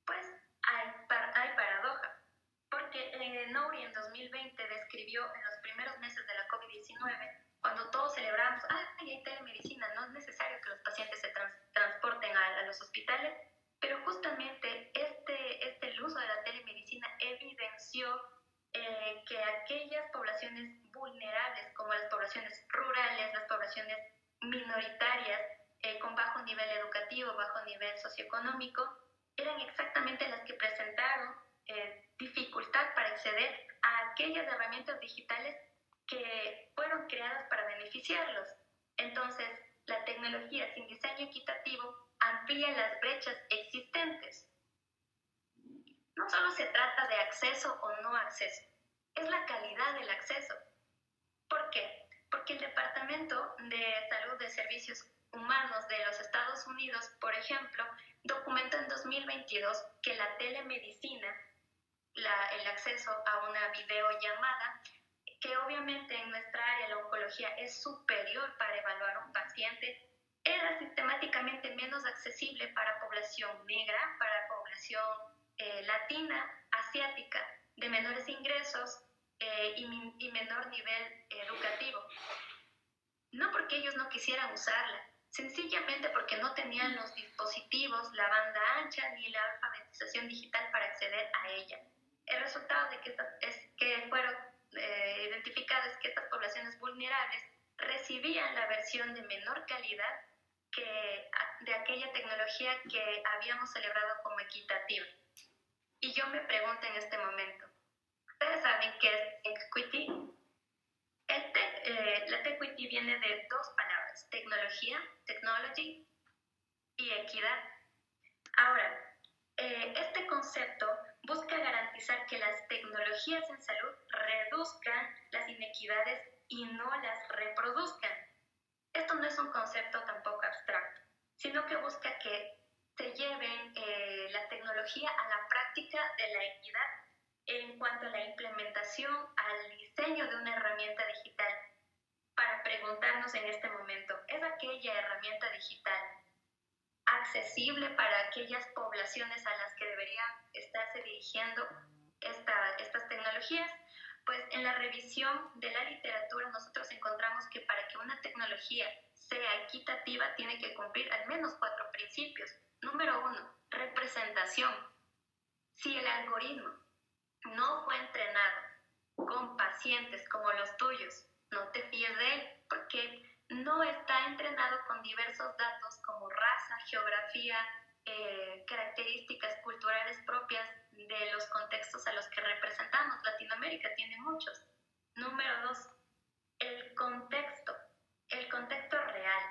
Pues hay paradoja, porque Nouri en 2020 describió en los primeros meses de la COVID-19, cuando todos celebramos, hay telemedicina, no es necesario que los pacientes se transporten a los hospitales, pero justamente el uso de la telemedicina evidenció que aquellas poblaciones vulnerables, como las poblaciones rurales, las poblaciones minoritarias, con bajo nivel educativo, bajo nivel socioeconómico, eran exactamente las que presentaron dificultad para acceder a aquellas herramientas digitales que fueron creadas para beneficiarlos. Entonces, la tecnología sin diseño equitativo amplía las brechas existentes. No solo se trata de acceso o no acceso, es la calidad del acceso. ¿Por qué? Porque el Departamento de Salud de Servicios Humanos de los Estados Unidos, por ejemplo, documentó en 2022 que la telemedicina, el acceso a una videollamada, que obviamente en nuestra área, la oncología, es superior para evaluar a un paciente, era sistemáticamente menos accesible para población negra, para población latina, asiática, de menores ingresos y menor nivel educativo. No porque ellos no quisieran usarla, sencillamente porque no tenían los dispositivos, la banda ancha ni la alfabetización digital para acceder a ella. El resultado de que fueron identificadas que estas poblaciones vulnerables recibían la versión de menor calidad de aquella tecnología que habíamos celebrado como equitativa. Y yo me pregunto en este momento, ¿ustedes saben qué es equity? La equity viene de dos palabras, tecnología, technology, y equidad. Ahora, este concepto busca garantizar que las tecnologías en salud reduzcan las inequidades y no las reproduzcan. Esto no es un concepto tampoco abstracto, sino que busca que se lleven la tecnología a la práctica de la equidad en cuanto a la implementación, al diseño de una herramienta digital. Para preguntarnos en este momento, ¿es aquella herramienta digital accesible para aquellas poblaciones a las que deberían estarse dirigiendo estas tecnologías? Pues en la revisión de la literatura nosotros encontramos que para que una tecnología sea equitativa tiene que cumplir al menos 4 principios. Número 1, representación. Si el algoritmo no fue entrenado con pacientes como los tuyos, no te fíes de él, porque no está entrenado con diversos datos como raza, geografía, características culturales propias de los contextos a los que representamos. Latinoamérica tiene muchos. Número 2, el contexto real.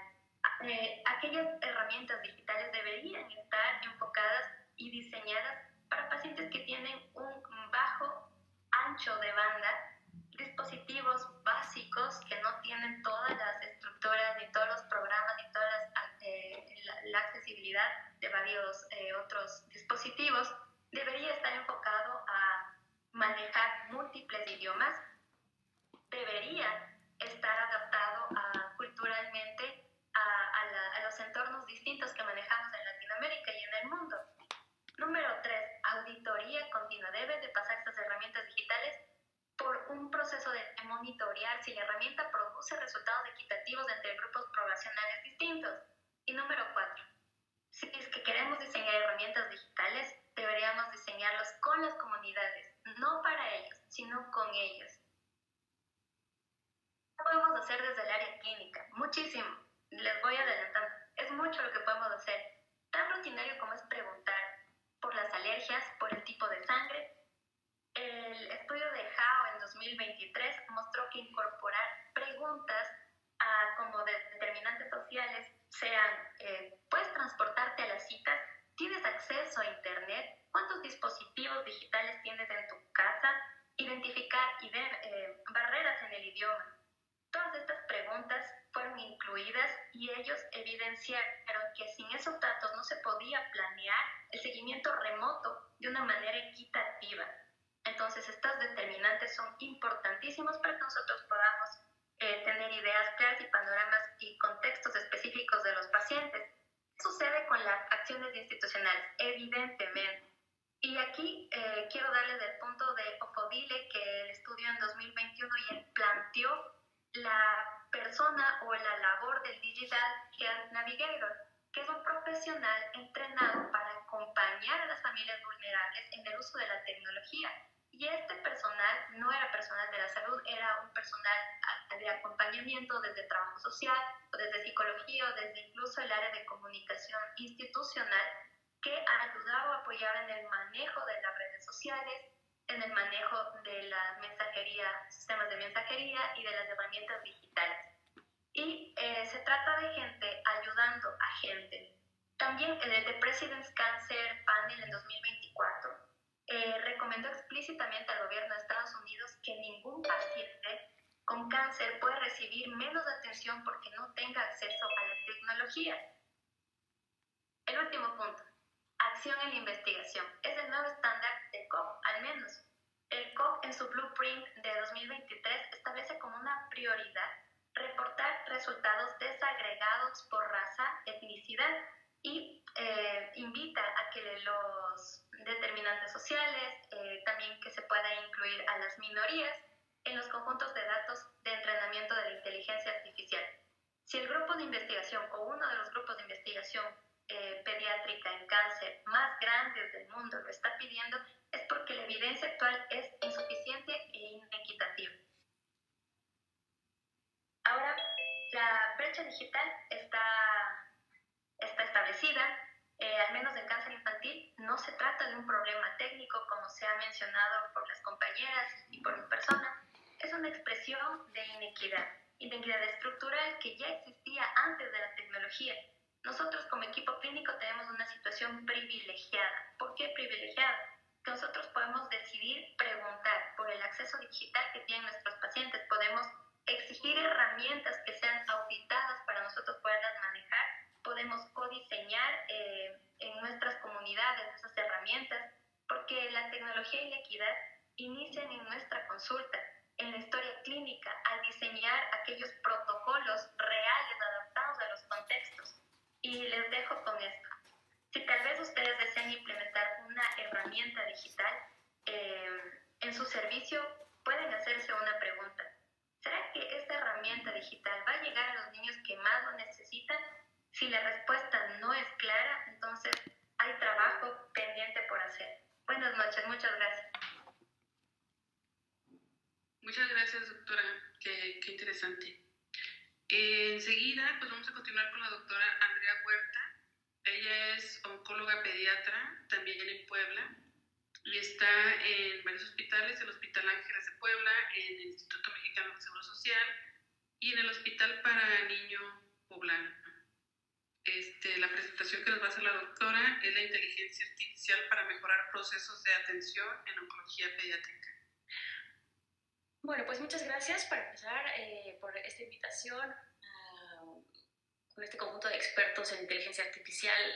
Aquellas herramientas digitales deberían estar enfocadas y diseñadas para pacientes que tienen un bajo ancho de banda, dispositivos básicos que no tienen todas las estructuras, ni todos los programas, ni toda la accesibilidad de varios otros dispositivos. Debería estar enfocado a manejar múltiples idiomas, debería estar adaptado culturalmente a los entornos distintos que manejamos en Latinoamérica y en el mundo. Número 3, auditoría continua. Deben de pasar estas herramientas digitales por un proceso de monitorear si la herramienta produce resultados equitativos entre grupos poblacionales distintos. Y número 4, si es que queremos diseñar herramientas digitales, deberíamos diseñarlos con las comunidades, no para ellos, sino con ellos. ¿Qué podemos hacer desde el área clínica? Muchísimo. Les voy adelantando. Es mucho lo que podemos hacer. Tan rutinario como es preguntar por las alergias, por el tipo de sangre. El estudio de Hao en 2023 mostró que incorporar preguntas como determinantes sociales sean, ¿puedes transportarte a las citas? ¿Tienes acceso a internet? ¿Cuántos dispositivos digitales tienes en tu casa? Identificar y ver barreras en el idioma. Todas estas preguntas fueron incluidas y ellos evidenciaron que sin esos datos no se podía planear el seguimiento remoto de una manera equitativa. Entonces, estas determinantes son importantísimos para que nosotros podamos tener ideas claras y panoramas y acciones institucionales, evidentemente. Y aquí quiero darles el punto de Ofodile, que el estudio en 2021 ya planteó la persona o la labor del Digital Health Navigator, que es un profesional entrenado para acompañar a las familias vulnerables en el uso de la tecnología. Y este personal no era personal de la salud, era un personal de acompañamiento desde trabajo social, o desde psicología, o desde incluso el área de comunicación institucional, que ayudaba a apoyar en el manejo de las redes sociales, en el manejo de la mensajería, sistemas de mensajería y de las herramientas digitales. Y se trata de gente ayudando a gente. También el The President's Cancer Panel en 2024 recomendó explícitamente al gobierno de Estados Unidos que ningún paciente con cáncer puede recibir menos atención porque no tenga acceso a la tecnología. El último punto, acción en la investigación. Es el nuevo estándar del COP, al menos. El COP en su blueprint de 2023 establece como una prioridad reportar resultados desagregados por raza, etnicidad y invita a que los determinantes sociales, también que se pueda incluir a las minorías en los conjuntos de datos de entrenamiento de la inteligencia artificial. Si el grupo de investigación o uno de los grupos de investigación pediátrica en cáncer más grandes del mundo lo está pidiendo, es porque la evidencia actual es insuficiente e inequitativa. Ahora, la brecha digital está establecida, al menos en cáncer infantil. No se trata de un problema técnico, como se ha mencionado por las compañeras y por mi persona. Es una expresión de inequidad estructural que ya existía antes de la tecnología. Nosotros como equipo clínico tenemos una situación privilegiada. ¿Por qué privilegiada? Que nosotros podemos decidir preguntar por el acceso digital que tienen nuestros pacientes. Podemos exigir herramientas que sean auditadas para nosotros poderlas manejar. Podemos codiseñar en nuestras comunidades esas herramientas, porque la tecnología y la equidad inician en nuestra consulta, en la historia clínica, al diseñar aquellos protocolos reales adaptados a los contextos. Y les dejo con esto. Si tal vez ustedes desean implementar una herramienta digital en su servicio, pueden hacerse una pregunta. ¿Será que esta herramienta digital va a llegar a los niños que más lo necesitan? Si la respuesta no es clara, entonces hay trabajo pendiente por hacer. Buenas noches, muchas gracias. Muchas gracias, doctora. Qué interesante. Enseguida, pues vamos a continuar con la doctora Andrea Huerta. Ella es oncóloga pediatra, también en Puebla, y está en varios hospitales, el Hospital Ángeles de Puebla, en el Instituto Mexicano del Seguro Social y en el Hospital para Niño Poblano. La presentación que nos va a hacer la doctora es la inteligencia artificial para mejorar procesos de atención en oncología pediátrica. Bueno, pues muchas gracias para empezar por esta invitación con este conjunto de expertos en inteligencia artificial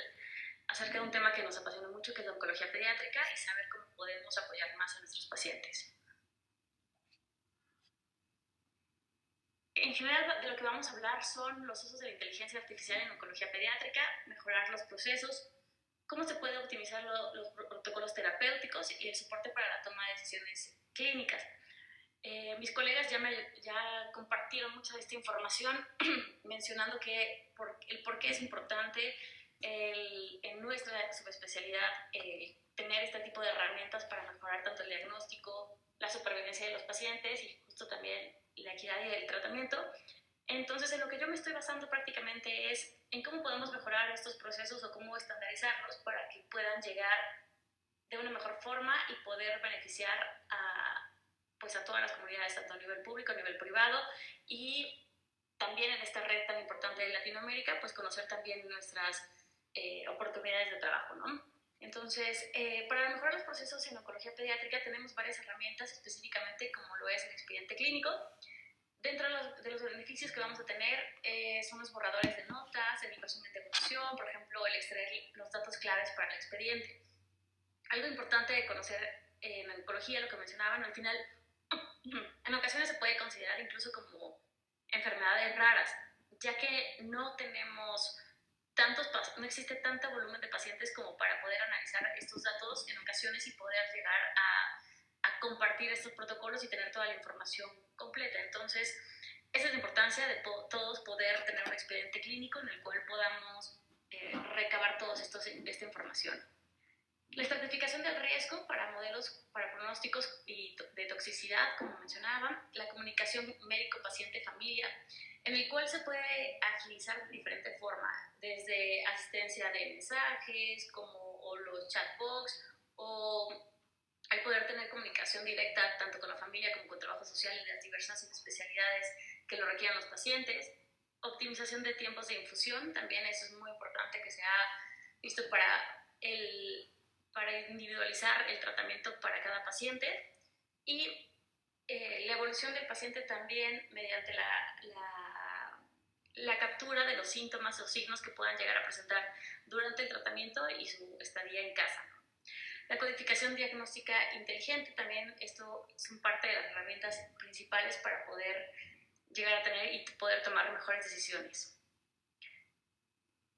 acerca de un tema que nos apasiona mucho, que es la oncología pediátrica, y saber cómo podemos apoyar más a nuestros pacientes. En general, de lo que vamos a hablar son los usos de la inteligencia artificial en oncología pediátrica, mejorar los procesos, cómo se puede optimizar los protocolos terapéuticos y el soporte para la toma de decisiones clínicas. Mis colegas ya compartieron mucha de esta información mencionando el por qué es importante en nuestra subespecialidad tener este tipo de herramientas para mejorar tanto el diagnóstico, la supervivencia de los pacientes y justo también la equidad y el tratamiento. Entonces, en lo que yo me estoy basando prácticamente es en cómo podemos mejorar estos procesos o cómo estandarizarlos para que puedan llegar de una mejor forma y poder beneficiar a todas las comunidades, tanto a nivel público, a nivel privado, y también en esta red tan importante de Latinoamérica, pues conocer también nuestras oportunidades de trabajo, ¿no? Entonces, para mejorar los procesos en oncología pediátrica tenemos varias herramientas, específicamente como lo es el expediente clínico. Dentro de los beneficios que vamos a tener son los borradores de notas, el resumen de evolución, por ejemplo, el extraer los datos claves para el expediente. Algo importante de conocer en oncología, lo que mencionaban, al final, en ocasiones se puede considerar incluso como enfermedades raras, ya que no tenemos no existe tanto volumen de pacientes como para poder analizar estos datos en ocasiones y poder llegar a compartir estos protocolos y tener toda la información completa. Entonces, esa es la importancia de todos poder tener un expediente clínico en el cual podamos recabar toda esta información. La estratificación del riesgo para modelos, para pronósticos y de toxicidad, como mencionaba, la comunicación médico-paciente-familia, en el cual se puede agilizar de diferente forma, desde asistencia de mensajes, o los chatbots, o al poder tener comunicación directa tanto con la familia como con trabajo social en las diversas especialidades que lo requieran los pacientes. Optimización de tiempos de infusión, también eso es muy importante que se ha visto para individualizar el tratamiento para cada paciente. Y la evolución del paciente también mediante la captura de los síntomas o signos que puedan llegar a presentar durante el tratamiento y su estadía en casa. La codificación diagnóstica inteligente, también esto son parte de las herramientas principales para poder llegar a tener y poder tomar mejores decisiones.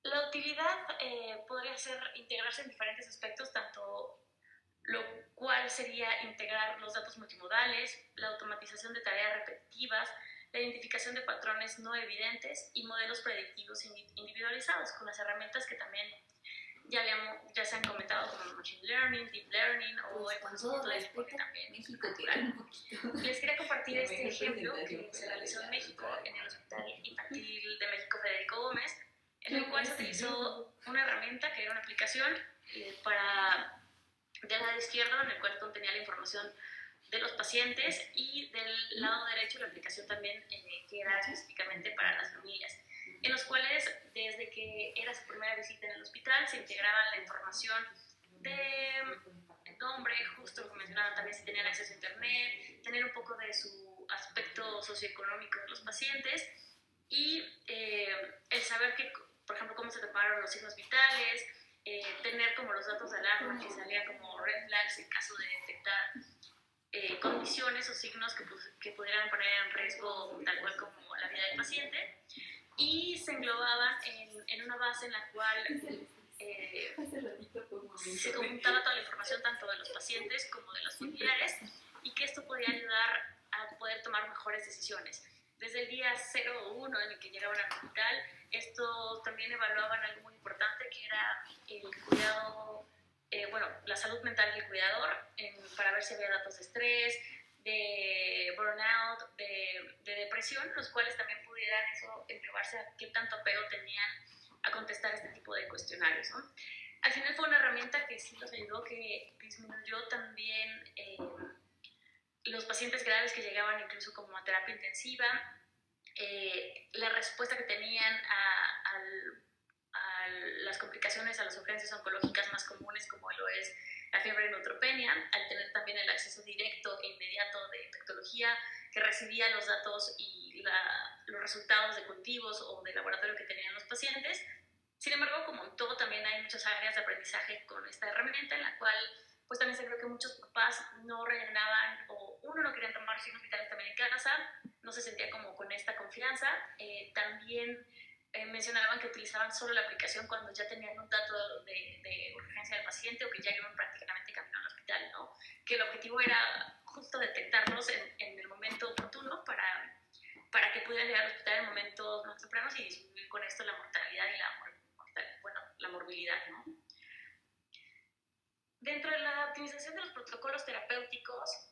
La utilidad podría integrarse en diferentes aspectos, tanto lo cual sería integrar los datos multimodales, la automatización de tareas repetitivas, la identificación de patrones no evidentes y modelos predictivos individualizados con las herramientas que también ya se han comentado como Machine Learning, Deep Learning o el conocimiento del lenguaje también. Les quería compartir este ejemplo que se realizó en México, en el Hospital Infantil de México Federico Gómez, en el cual se utilizó una herramienta que era una aplicación del lado izquierdo, en el cual contenía la información de los pacientes, y del lado derecho la aplicación también que era específicamente para las familias, en los cuales desde que era su primera visita en el hospital se integraba la información de nombre, justo como mencionaba también si tenían acceso a internet, tener un poco de su aspecto socioeconómico de los pacientes y el saber que, por ejemplo, cómo se tomaron los signos vitales, tener como los datos de alarma que salían como red flags en caso de detectar condiciones o signos que pudieran poner en riesgo tal cual como la vida del paciente, y se englobaban en una base en la cual se conjuntaba toda la información tanto de los pacientes como de los familiares, y que esto podía ayudar a poder tomar mejores decisiones. Desde el día 0 o 1 en el que llegaban al hospital, esto también evaluaban algo muy importante, que era el cuidado, la salud mental del cuidador, para ver si había datos de estrés, de burnout, de depresión, los cuales también pudieran eso englobarse a qué tanto apego tenían a contestar este tipo de cuestionarios, ¿no? Al final fue una herramienta que sí los ayudó, que disminuyó también los pacientes graves que llegaban incluso como a terapia intensiva, la respuesta que tenían a las complicaciones, a las urgencias oncológicas más comunes, como lo es la fiebre de neutropenia, al tener también el acceso directo e inmediato de infectología, que recibía los datos y los resultados de cultivos o de laboratorio que tenían los pacientes. Sin embargo, como en todo, también hay muchas áreas de aprendizaje con esta herramienta, en la cual pues también se creo que muchos papás no rellenaban, o uno, no querían tomar signos vitales también en casa, no se sentía como con esta confianza. También mencionaban que utilizaban solo la aplicación cuando ya tenían un dato de urgencia del paciente o que ya iban prácticamente camino al hospital, ¿no? Que el objetivo era justo detectarlos en el momento oportuno para que pudieran llegar al hospital en momentos más tempranos y disminuir con esto la mortalidad y la morbilidad, ¿no? Dentro de la optimización de los protocolos terapéuticos,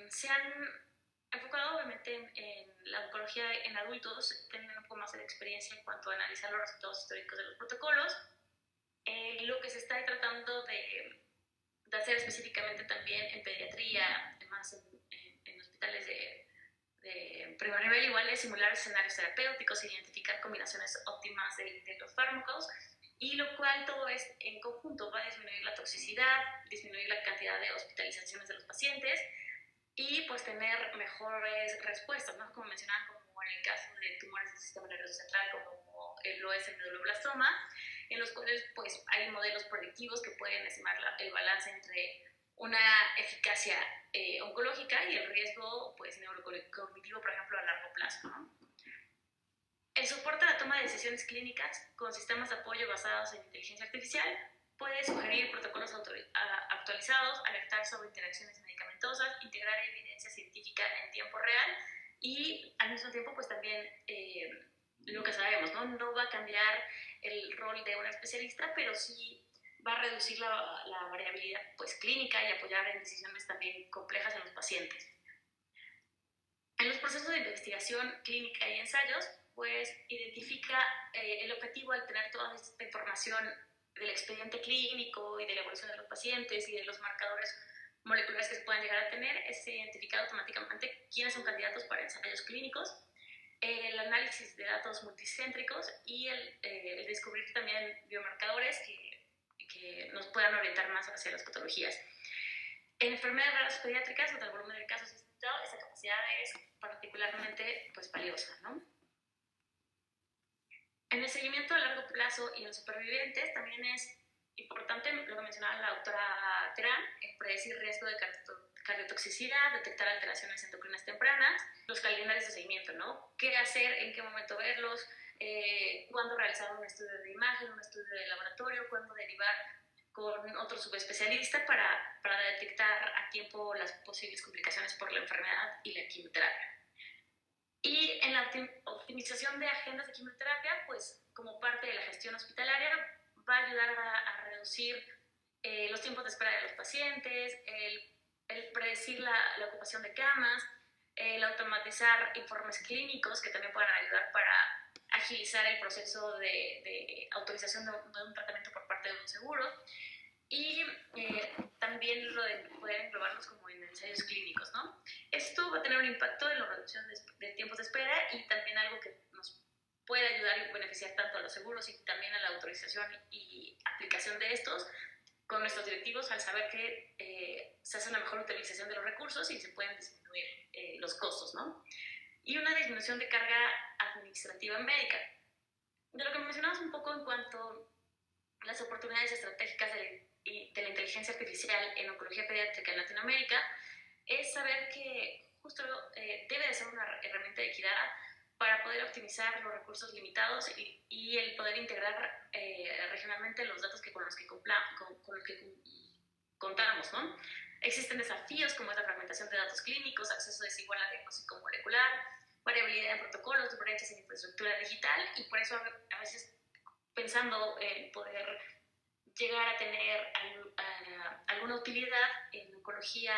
se han enfocado obviamente en la oncología en adultos, teniendo un poco más de experiencia en cuanto a analizar los resultados históricos de los protocolos. Lo que se está tratando de hacer específicamente también en pediatría, además en hospitales de primer nivel, igual es simular escenarios terapéuticos, identificar combinaciones óptimas de los fármacos, y lo cual todo es en conjunto va a disminuir la toxicidad, disminuir la cantidad de hospitalizaciones de los pacientes y pues tener mejores respuestas, ¿no? Como mencionaban, como en el caso de tumores del sistema nervioso central, como lo es el medulloblastoma, en los cuales pues hay modelos predictivos que pueden estimar el balance entre una eficacia oncológica y el riesgo pues neurocognitivo, por ejemplo, a largo plazo, ¿no? El soporte a la toma de decisiones clínicas con sistemas de apoyo basados en inteligencia artificial puede sugerir protocolos actualizados, alertar sobre interacciones medicamentosas, integrar evidencia científica en tiempo real y al mismo tiempo pues también lo que sabemos, ¿no? No va a cambiar el rol de un especialista, pero sí va a reducir la variabilidad pues, clínica y apoyar en decisiones también complejas en los pacientes. En los procesos de investigación clínica y ensayos, pues identifica el objetivo al tener toda esta información del expediente clínico y de la evolución de los pacientes y de los marcadores moleculares que se puedan llegar a tener, es identificar automáticamente quiénes son candidatos para ensayos clínicos, el análisis de datos multicéntricos y el descubrir también biomarcadores que nos puedan orientar más hacia las patologías. En enfermedades raras pediátricas, donde el volumen de casos es limitado, esa capacidad es particularmente pues, valiosa, ¿no? En el seguimiento a largo plazo y en los supervivientes también es importante, lo que mencionaba la doctora Terán, predecir riesgo de cardiotoxicidad, detectar alteraciones endocrinas tempranas, los calendarios de seguimiento, ¿no? ¿Qué hacer, en qué momento verlos, cuándo realizar un estudio de imagen, un estudio de laboratorio, cuándo derivar con otro subespecialista para detectar a tiempo las posibles complicaciones por la enfermedad y la quimioterapia. Y en la optimización de agendas de quimioterapia, pues como parte de la gestión hospitalaria, va a ayudar a reducir los tiempos de espera de los pacientes, el predecir la ocupación de camas, el automatizar informes clínicos que también puedan ayudar para agilizar el proceso de autorización de un tratamiento por parte de un seguro y también lo de poder englobarlos como en ensayos clínicos, ¿no? Esto va a tener un impacto en la reducción de tiempos de espera y también algo que nos puede ayudar y beneficiar tanto a los seguros y también a la autorización y aplicación de estos con nuestros directivos al saber que se hace una mejor utilización de los recursos y se pueden disminuir los costos, ¿no? Y una disminución de carga administrativa médica. De lo que mencionamos un poco en cuanto a las oportunidades estratégicas de la inteligencia artificial en oncología pediátrica en Latinoamérica, es saber que justo debe de ser una herramienta de equidad para poder optimizar los recursos limitados y el poder integrar regionalmente los datos con los que contamos, ¿no? Existen desafíos como es la fragmentación de datos clínicos, acceso desigual a diagnóstico molecular, variabilidad en protocolos, brechas en infraestructura digital y por eso a veces pensando en poder llegar a tener alguna utilidad en oncología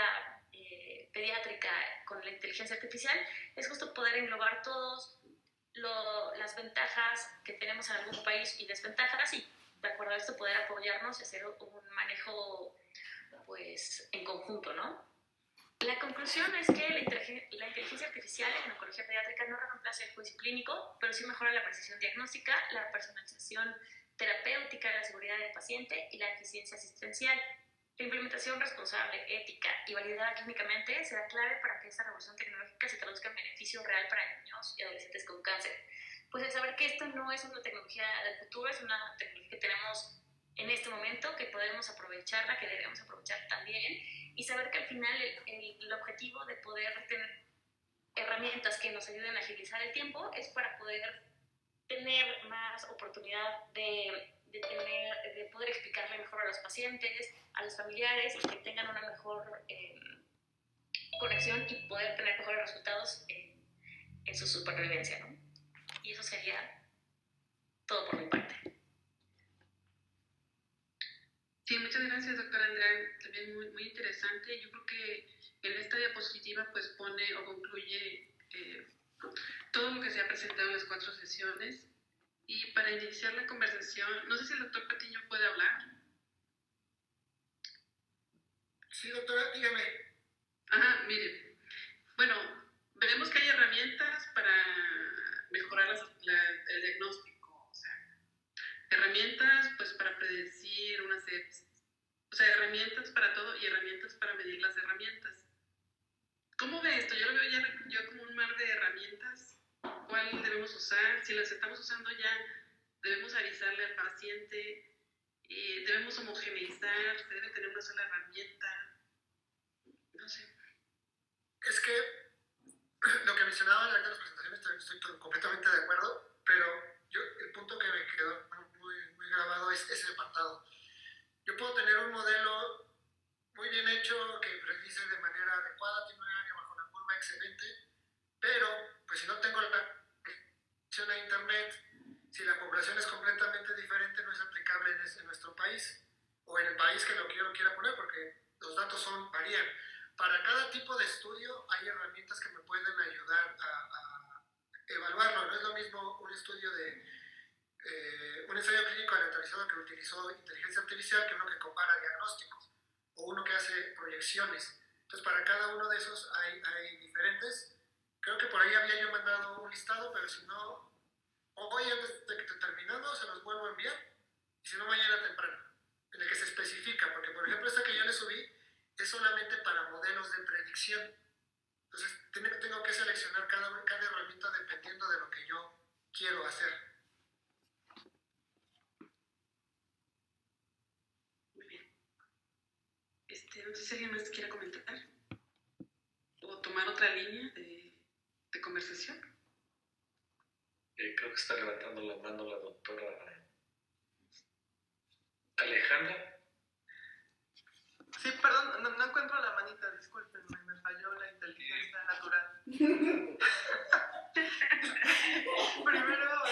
pediátrica con la inteligencia artificial, es justo poder englobar todas las ventajas que tenemos en algún país y desventajas y de acuerdo a esto poder apoyarnos y hacer un manejo pues, en conjunto, ¿no? La conclusión es que la inteligencia artificial en oncología pediátrica no reemplaza el juicio clínico, pero sí mejora la precisión diagnóstica, la personalización terapéutica, la seguridad del paciente y la eficiencia asistencial. La implementación responsable, ética y validada clínicamente será clave para que esta revolución tecnológica se traduzca en beneficio real para niños y adolescentes con cáncer. Pues el saber que esto no es una tecnología del futuro, es una tecnología que tenemos en este momento, que podemos aprovecharla, que debemos aprovechar también, y saber que al final el objetivo de poder tener herramientas que nos ayuden a agilizar el tiempo es para poder tener más oportunidad de poder explicarle mejor a los pacientes, a los familiares, y que tengan una mejor conexión y poder tener mejores resultados en su supervivencia, ¿no? Y eso sería todo por mi parte. Sí, muchas gracias, doctora Andrea. También muy, muy interesante. Yo creo que en esta diapositiva pues pone o concluye todo lo que se ha presentado en las 4 sesiones. Y para iniciar la conversación, no sé si el doctor Patiño puede hablar. Sí, doctora, dígame. Ajá, mire. Bueno, veremos que hay herramientas para mejorar el diagnóstico. O sea, herramientas pues para predecir una sepsis. O sea, herramientas para todo y herramientas para medir las herramientas. ¿Cómo ve esto? Yo lo veo ya como un mar de herramientas. ¿Cuál debemos usar? Si las estamos usando ya, debemos avisarle al paciente, debemos homogeneizar, se debe tener una sola herramienta. No sé. Es que lo que mencionaba en las presentaciones estoy completamente de acuerdo. pero el punto que me quedó muy grabado es ese apartado. Yo puedo tener un modelo muy bien hecho que predice de manera adecuada, tiene un área bajo la curva excelente, pero pues si no tengo la conexión a internet, si la población es completamente diferente, no es aplicable en nuestro país o en el país que lo quiera poner, porque los datos varían. Para cada tipo de estudio hay herramientas que me pueden ayudar a evaluarlo. No es lo mismo un estudio un ensayo clínico aleatorizado que utilizó inteligencia artificial que uno que compara diagnósticos o uno que hace proyecciones. Entonces, para cada uno de esos hay diferentes. Creo que por ahí había yo mandado un listado, pero si no, hoy antes de que esté terminando, se los vuelvo a enviar, y si no, mañana temprano, en el que se especifica, porque por ejemplo esta que yo le subí es solamente para modelos de predicción. Entonces, tengo que seleccionar cada herramienta dependiendo de lo que yo quiero hacer. Muy bien. No sé si alguien más quiere comentar o tomar otra línea de conversación. Creo que está levantando la mano la doctora Alejandra. Sí, perdón, no encuentro la manita, discúlpenme, me falló la inteligencia natural. Primero,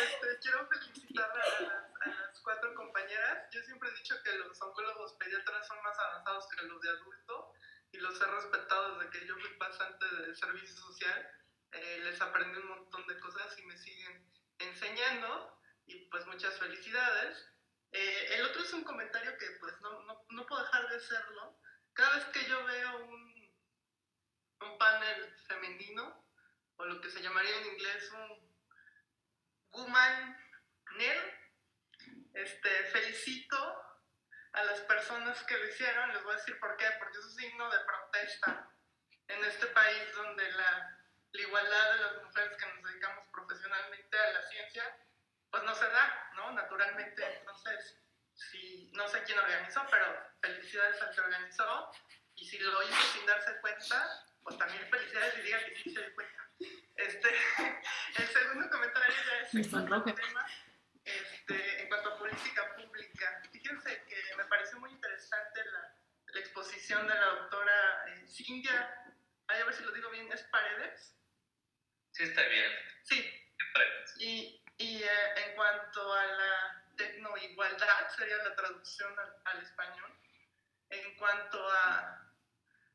quiero felicitar a las 4 compañeras. Yo siempre he dicho que los oncólogos pediatras son más avanzados que los de adulto y los he respetado desde que yo fui pasante de servicio social. Les aprendí un montón de cosas y me siguen enseñando y pues muchas felicidades. El otro es un comentario que pues no puedo dejar de hacerlo. Cada vez que yo veo un panel femenino, o lo que se llamaría en inglés un woman felicito a las personas que lo hicieron. Les voy a decir por qué, porque es un signo de protesta en este país donde la igualdad de las mujeres que nos dedicamos profesionalmente a la ciencia pues no se da, ¿no? Naturalmente. Entonces, no sé quién organizó, pero felicidades al que organizó, y si lo hizo sin darse cuenta, pues también felicidades y diga que sí se dio cuenta. El segundo comentario ya es en cuanto al tema, en cuanto a política pública. Fíjense que me pareció muy interesante la exposición de la doctora Cintia, a ver si lo digo bien, ¿es Paredes? Sí, está bien. Sí. Paredes. Y en cuanto a la tecnoigualdad, sería la traducción al español. En cuanto a,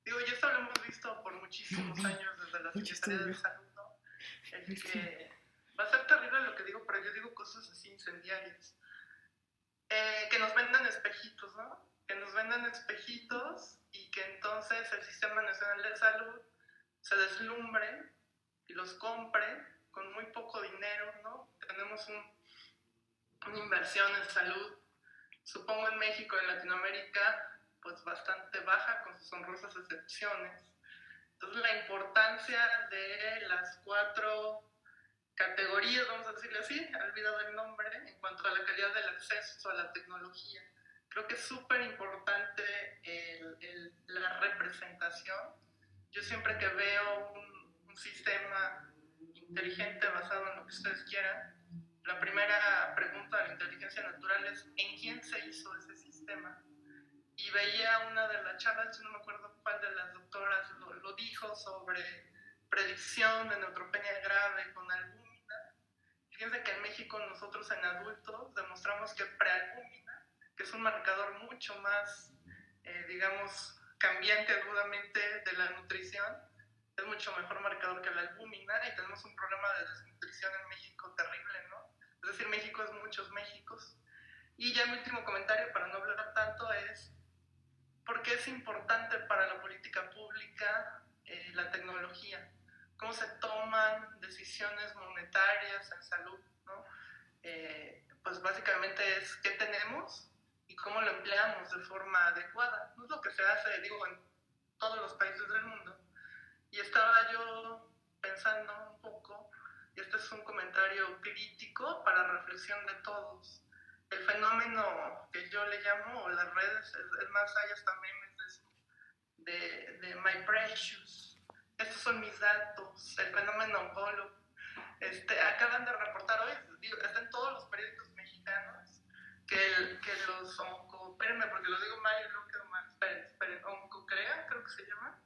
y esto lo hemos visto por muchísimos años desde la Secretaría de Salud, ¿no? Que va a ser terrible lo que digo, pero yo digo cosas así incendiarias. Que nos vendan espejitos, ¿no? Que nos vendan espejitos y que entonces el Sistema Nacional de Salud se deslumbre y los compre con muy poco dinero, ¿no? Tenemos una inversión en salud, supongo en México, en Latinoamérica, pues bastante baja, con sus honrosas excepciones. Entonces, la importancia de las 4 categorías, vamos a decirle así, he olvidado el nombre, en cuanto a la calidad del acceso a la tecnología. Creo que es súper importante la representación. Yo siempre que veo un sistema inteligente basado en lo que ustedes quieran, la primera pregunta de la inteligencia natural es ¿en quién se hizo ese sistema? Y veía una de las charlas, no me acuerdo cuál de las doctoras lo dijo, sobre predicción de neutropenia grave con albúmina. Fíjense que en México nosotros en adultos demostramos que prealbúmina, que es un marcador mucho más, digamos, cambiante agudamente de la nutrición, es mucho mejor marcador que la albúmina, y tenemos un problema de desnutrición en México terrible, ¿no? Es decir, México es muchos Méxicos. Y ya mi último comentario, para no hablar tanto, es ¿por qué es importante para la política pública la tecnología? ¿Cómo se toman decisiones monetarias en salud, ¿no? Pues básicamente es qué tenemos y cómo lo empleamos de forma adecuada. No es lo que se hace, digo, en todos los países del mundo. Y estaba yo pensando un poco, y este es un comentario crítico para reflexión de todos. El fenómeno que yo le llamo, o las redes, es más, hay hasta memes de My Precious. Estos son mis datos, el fenómeno Holo. acaban de reportar hoy, está en todos los periódicos mexicanos, que los espérenme porque lo digo mal y no quedo mal, esperen, Oncocrea, creo que se llama.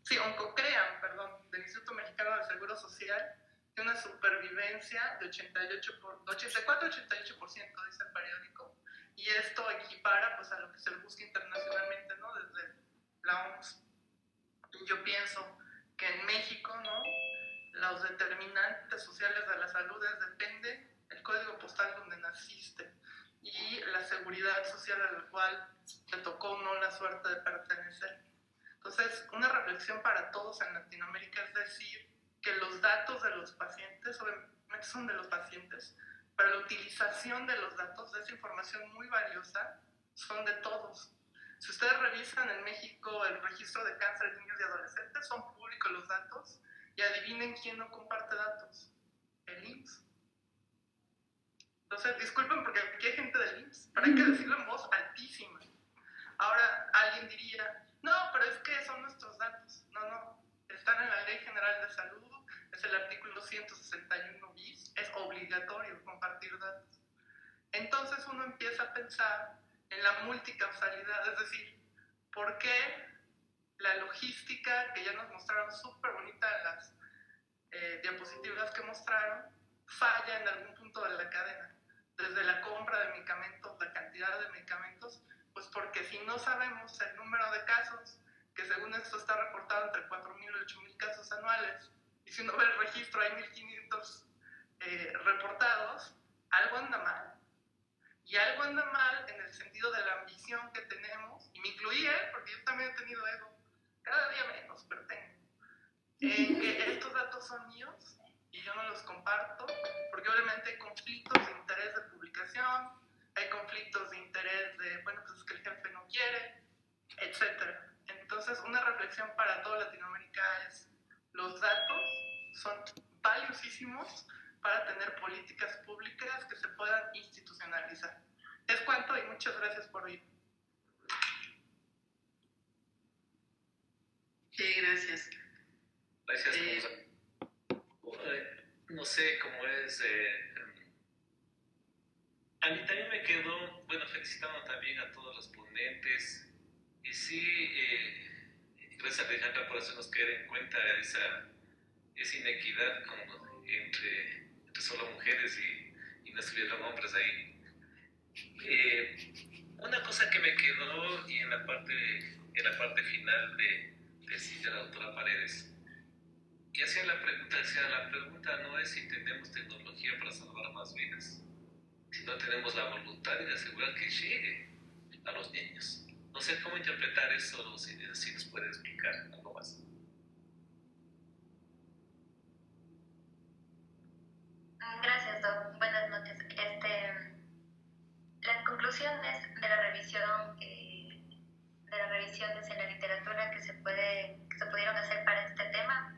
Sí, Oncocrea, perdón, del Instituto Mexicano del Seguro Social, tiene una supervivencia de 84-88%, dice el periódico, y esto equipara pues a lo que se busca internacionalmente, ¿no? Desde la OMS. Yo pienso que en México, ¿no?, los determinantes sociales de la salud depende del código postal donde naciste y la seguridad social a la cual te tocó o no la suerte de pertenecer. Entonces, una reflexión para todos en Latinoamérica es decir que los datos de los pacientes, obviamente son de los pacientes, pero la utilización de los datos, de esa información muy valiosa, son de todos. Si ustedes revisan en México el registro de cáncer de niños y adolescentes, son públicos los datos, y adivinen quién no comparte datos. El IMSS. Entonces, disculpen porque aquí hay gente del IMSS, pero hay que decirlo en voz altísima. Ahora, alguien diría, no, pero es que son nuestros datos. No, están en la Ley General de Salud, es el artículo 161 bis, es obligatorio compartir datos. Entonces uno empieza a pensar en la multicausalidad, es decir, ¿por qué la logística que ya nos mostraron súper bonita en las diapositivas que mostraron falla en algún punto de la cadena? Desde la compra de medicamentos, la cantidad de medicamentos, pues porque si no sabemos el número de casos, que según esto está reportado entre 4.000 y 8.000 casos anuales, y si uno ve el registro hay 1.500 reportados, algo anda mal. Y algo anda mal en el sentido de la ambición que tenemos, y me incluí porque yo también he tenido ego, cada día menos, pero tengo, que estos datos son míos y yo no los comparto, porque obviamente hay conflictos de interés de publicación, hay conflictos de interés de, bueno, pues es que el jefe no quiere, etc. Entonces, una reflexión para toda Latinoamérica es, los datos son valiosísimos para tener políticas públicas que se puedan institucionalizar. Es cuanto y muchas gracias por oír. Sí, gracias. Gracias. No sé cómo es. A mí también me quedó, bueno, felicitando también a todos los ponentes. Y sí, gracias Alejandra por hacernos caer en cuenta esa inequidad entre solo mujeres y no estuvieron hombres ahí. Una cosa que me quedó y en la parte final de la doctora Paredes, y hacía la pregunta no es si tenemos tecnología para salvar más vidas, si no tenemos la voluntad y la seguridad que llegue a los niños. No sé cómo interpretar eso, si nos puede explicar algo más. Gracias, Doc. Buenas noches. Las conclusiones de las revisiones en la literatura que se pudieron hacer para este tema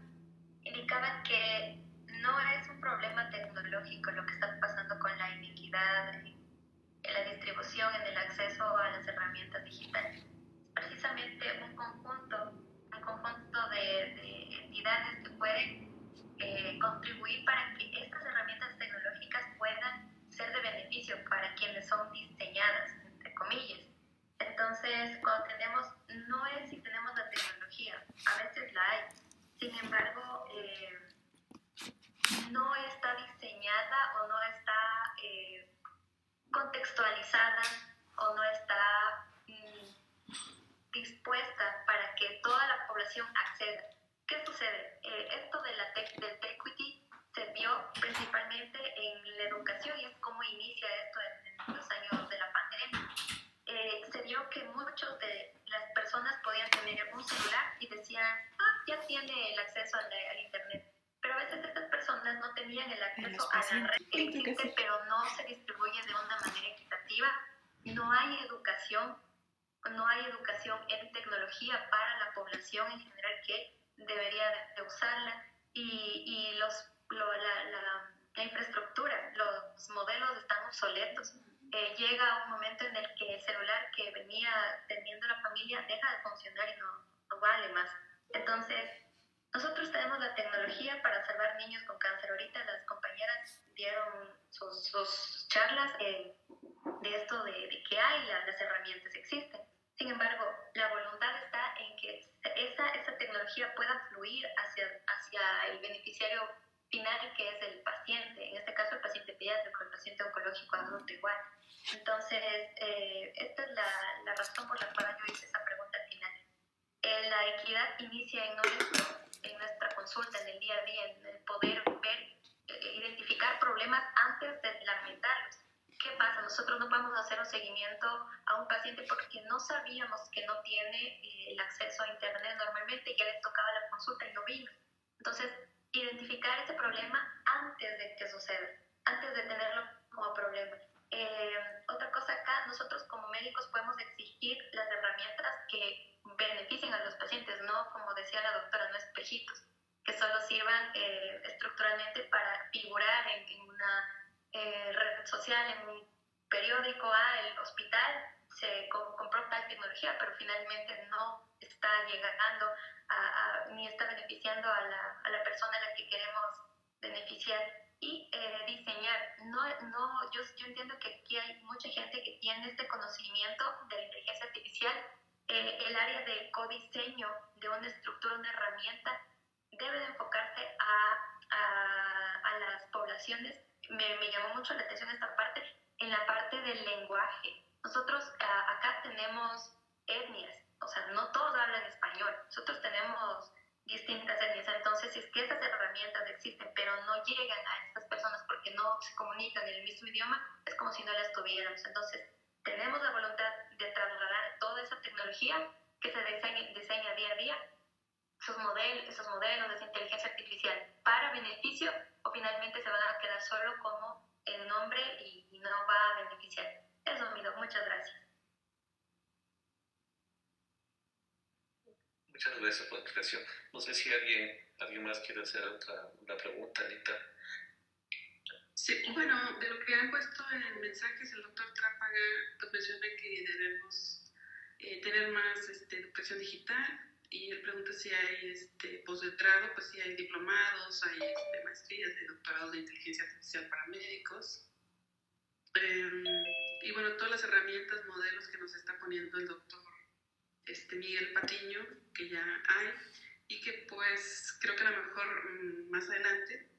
indicaban que no es un problema tecnológico lo que está pasando con la inequidad en la distribución, en el acceso a las herramientas digitales. Precisamente un conjunto de entidades que pueden contribuir para que estas herramientas tecnológicas puedan ser de beneficio para quienes son diseñadas, entre comillas. Entonces, cuando no es si tenemos la tecnología, a veces la hay, sin embargo, no está diseñada o no está contextualizada o no está dispuesta para que toda la población acceda. ¿Qué sucede? Esto del tech equity se vio principalmente en la educación y es como inicia esto en los años de la pandemia. Se vio que muchas de las personas podían tener un celular y decían, ya tiene el acceso al internet. Pero a veces estas personas no tenían el acceso a la red que existe, pero no se distribuye de una manera equitativa. No hay educación en tecnología para la población en general que debería de usarla y la infraestructura, los modelos están obsoletos. Llega un momento en el que el celular que venía teniendo la familia deja de funcionar y no vale más. Entonces, Nosotros tenemos la tecnología para salvar niños con cáncer. Ahorita las compañeras dieron sus charlas de esto de que hay, las herramientas existen. Sin embargo, la voluntad está en que esa tecnología pueda fluir hacia el beneficiario final, que es el paciente, en este caso el paciente pediátrico, el paciente oncológico adulto igual. Entonces, esta es la razón por la cual yo hice esa pregunta final. La equidad inicia en nuestra consulta, en el día a día, en el poder ver, identificar problemas antes de lamentarlos. ¿Qué pasa? Nosotros no podemos hacer un seguimiento a un paciente porque no sabíamos que no tiene el acceso a internet normalmente, ya le tocaba la consulta y no vino. Entonces, identificar ese problema antes de que suceda, antes de tenerlo como problema. Otra cosa acá, nosotros como médicos podemos exigir las herramientas que beneficien a los pacientes, no como decía la doctora, no espejitos, que solo sirvan estructuralmente para figurar en una red social, en un periódico, el hospital se compró tal tecnología, pero finalmente no está llegando ni está beneficiando a la persona a la que queremos beneficiar. Y diseñar, yo entiendo que aquí hay mucha gente que tiene este conocimiento de la inteligencia artificial. El área de codiseño de una estructura, una herramienta, debe de enfocarse a las poblaciones. Me llamó mucho la atención esta parte, en la parte del lenguaje. Nosotros acá tenemos etnias, o sea, no todos hablan español. Nosotros tenemos distintas etnias, entonces si es que esas herramientas existen, pero no llegan a estas personas porque no se comunican en el mismo idioma, es como si no las tuviéramos. Entonces, tenemos la voluntad de trasladar toda esa tecnología que se diseña día a día, esos modelos de inteligencia artificial para beneficio, o finalmente se van a quedar solo como el nombre y no va a beneficiar. Eso, amigo, muchas gracias. Muchas gracias por la explicación. No sé si alguien más quiere hacer una pregunta, Anita. Sí, bueno, de lo que han puesto en mensajes, el doctor Trápaga pues menciona que debemos tener más educación digital, y él pregunta si hay posgrado, pues si hay diplomados, hay maestrías de doctorado de inteligencia artificial para médicos. Y bueno, todas las herramientas, modelos que nos está poniendo el doctor Miguel Patiño, que ya hay, y que pues creo que a lo mejor más adelante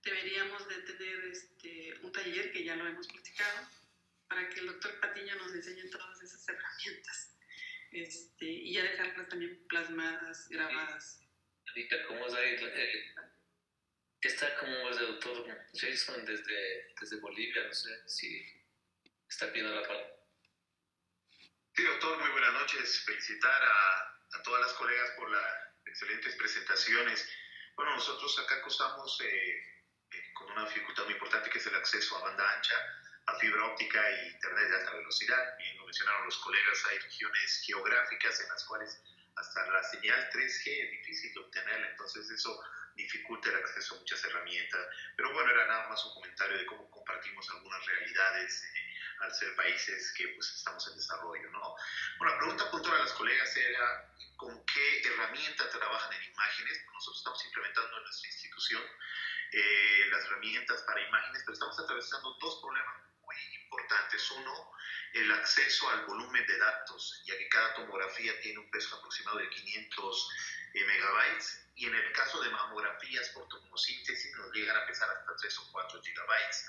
deberíamos de tener un taller, que ya lo hemos platicado, para que el doctor Patiño nos enseñe todas esas herramientas y ya dejarlas también plasmadas, grabadas. Anita, ¿cómo es ahí? Está como el doctor Jason desde Bolivia, no sé si está viendo la parte. Sí, doctor, muy buenas noches. Felicitar a todas las colegas por las excelentes presentaciones. Bueno, nosotros acá contamos con una dificultad muy importante, que es el acceso a banda ancha, a fibra óptica y internet de alta velocidad. Bien lo mencionaron los colegas, hay regiones geográficas en las cuales hasta la señal 3G es difícil de obtenerla, entonces eso dificulta el acceso a muchas herramientas. Pero bueno, era nada más un comentario de cómo compartimos algunas realidades al ser países que pues estamos en desarrollo, ¿no? Bueno, la pregunta puntual a las colegas era ¿con qué herramienta trabajan en imágenes? Nosotros estamos implementando en nuestra institución las herramientas para imágenes, pero estamos atravesando dos problemas muy importantes. Uno, el acceso al volumen de datos, ya que cada tomografía tiene un peso aproximado de 500 megabytes, y en el caso de mamografías por tomosíntesis nos llegan a pesar hasta 3 o 4 gigabytes.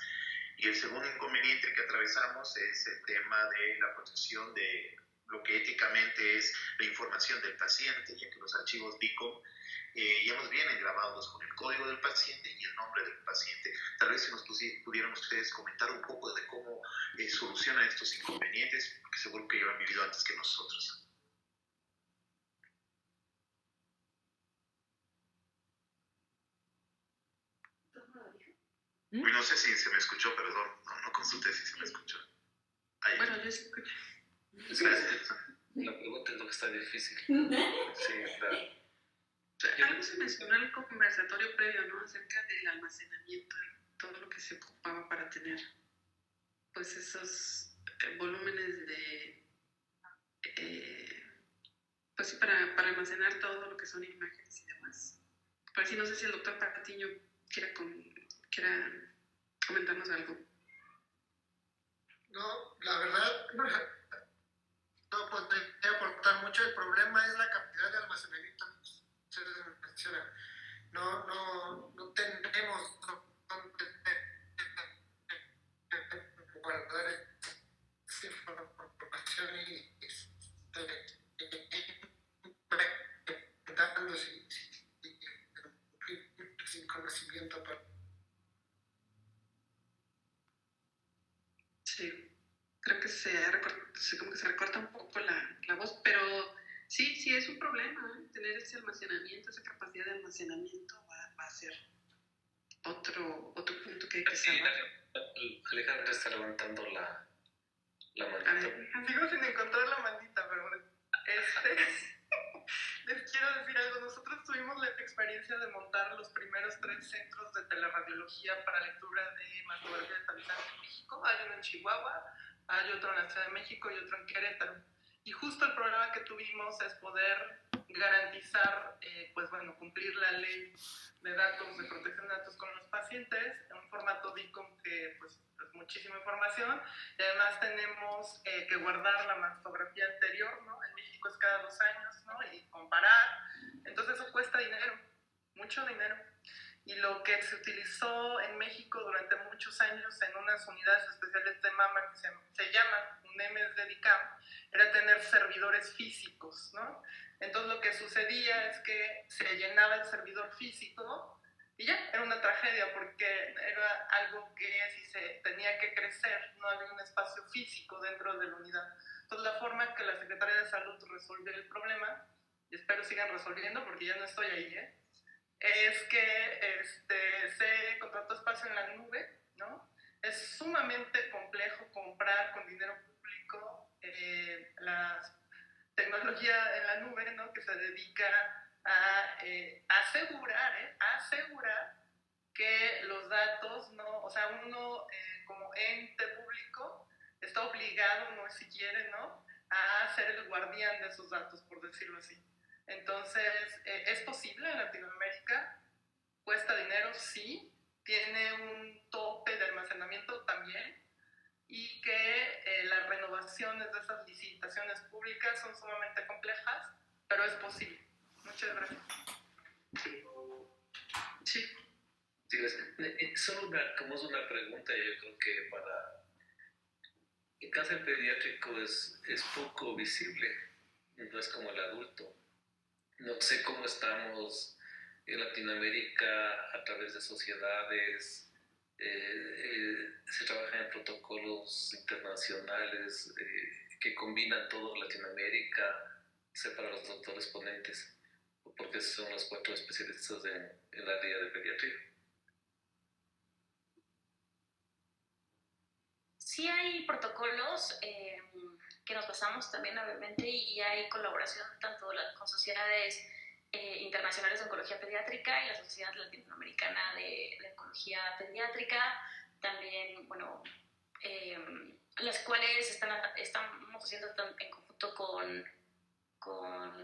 Y el segundo inconveniente que atravesamos es el tema de la protección de lo que éticamente es la información del paciente, ya que los archivos BICOM ya nos vienen grabados con el código del paciente y el nombre del paciente. Tal vez si nos pudieran ustedes comentar un poco de cómo solucionan estos inconvenientes, porque seguro que ya lo han vivido antes que nosotros. No sé si se me escuchó, perdón, no consulté si se me escuchó. Ahí. Bueno, yo sí escucho. Gracias. La pregunta es lo que está difícil. Sí, claro. Algo se mencionó en el conversatorio previo, ¿no? Acerca del almacenamiento y todo lo que se ocupaba para tener pues esos volúmenes de pues sí, para almacenar todo lo que son imágenes y demás. A ver si no sé si el doctor Patiño quiera comentarnos algo. No, la verdad, no podría aportar mucho. El problema es la cantidad de almacenamiento que se menciona. No tenemos dónde guardar esa información y intentando sin conocimiento. Sí, creo que como que se recorta un poco la voz, pero sí es un problema, ¿eh? Tener ese almacenamiento, esa capacidad de almacenamiento va a ser otro punto que hay que salvar. Alejandra está levantando la A manita. ver, Sigo sin encontrar la maldita, pero les quiero decir algo. Nosotros tuvimos la experiencia de montar los primeros 3 centros de teleradiología para lectura de mastografía de estabilizante en México. Hay uno en Chihuahua, hay otro en la Ciudad de México y otro en Querétaro. Y justo el problema que tuvimos es poder garantizar, cumplir la ley de datos, de protección de datos con los pacientes en un formato DICOM que pues es muchísima información, y además tenemos que guardar la mastografía anterior, ¿no? En México es cada 2 años, ¿no? Y comparar, entonces eso cuesta dinero, mucho dinero. Y lo que se utilizó en México durante muchos años en unas unidades especiales de mama que se llaman UNEMES de DICAM, era tener servidores físicos, ¿no? Entonces lo que sucedía es que se llenaba el servidor físico y ya, era una tragedia porque era algo que si se tenía que crecer, no había un espacio físico dentro de la unidad. Entonces la forma en que la Secretaría de Salud resolvió el problema, y espero sigan resolviendo porque ya no estoy ahí, es que se contrató espacio en la nube, ¿no? Es sumamente complejo comprar con dinero público la tecnología en la nube, ¿no? Que se dedica a asegurar que los datos, ¿no? O sea, uno como ente público está obligado, no si quiere, ¿no? A ser el guardián de esos datos, por decirlo así. Entonces, ¿es posible en Latinoamérica? ¿Cuesta dinero? Sí. ¿Tiene un tope de almacenamiento? También. Y que las renovaciones de esas licitaciones públicas son sumamente complejas, pero es posible. Muchas gracias. sí. Solo como es una pregunta, yo creo que para el cáncer pediátrico es poco visible, no es como el adulto. No sé cómo estamos en Latinoamérica a través de sociedades, se trabaja en protocolos internacionales que combinan todo Latinoamérica, sé para los doctores ponentes, porque son los 4 especialistas en el área de pediatría. Sí hay protocolos que nos basamos también obviamente y hay colaboración tanto con sociedades internacionales de oncología pediátrica y la Sociedad Latinoamericana de Oncología Pediátrica, también, las cuales estamos haciendo en conjunto con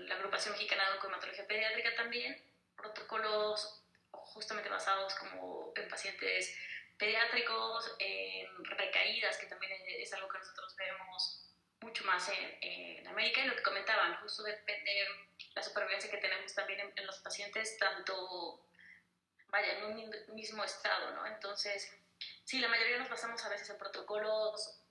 la Agrupación Mexicana de Oncohematología Pediátrica también, protocolos justamente basados como en pacientes pediátricos, en recaídas, que también es algo que nosotros vemos mucho más en América, y lo que comentaban, justo depende la supervivencia que tenemos también en los pacientes, tanto, en un mismo estado, ¿no? Entonces, sí, la mayoría nos basamos a veces en protocolos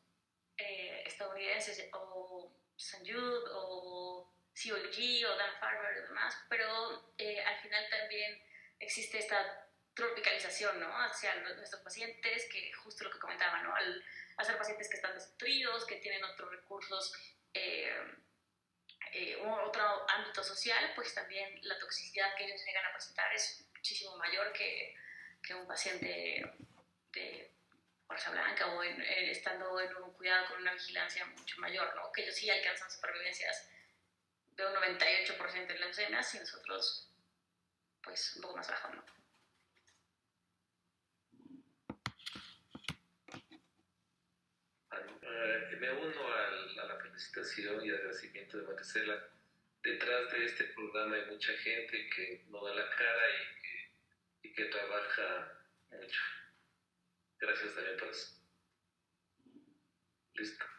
estadounidenses, o St. Jude, o COG, o Dana-Farber y demás, pero al final también existe esta tropicalización, ¿no? Hacia nuestros pacientes, que justo lo que comentaba, ¿no? Al hacer pacientes que están desnutridos, que tienen otros recursos, otro ámbito social, pues también la toxicidad que ellos llegan a presentar es muchísimo mayor que un paciente de fuerza blanca o estando en un cuidado con una vigilancia mucho mayor, ¿no? Que ellos sí alcanzan supervivencias de un 98% en leucemias y nosotros, pues, un poco más bajo, ¿no? Me uno a la felicitación y agradecimiento de Maricela. Detrás de este programa hay mucha gente que no da la cara y que y que trabaja mucho. Gracias también por eso. Listo.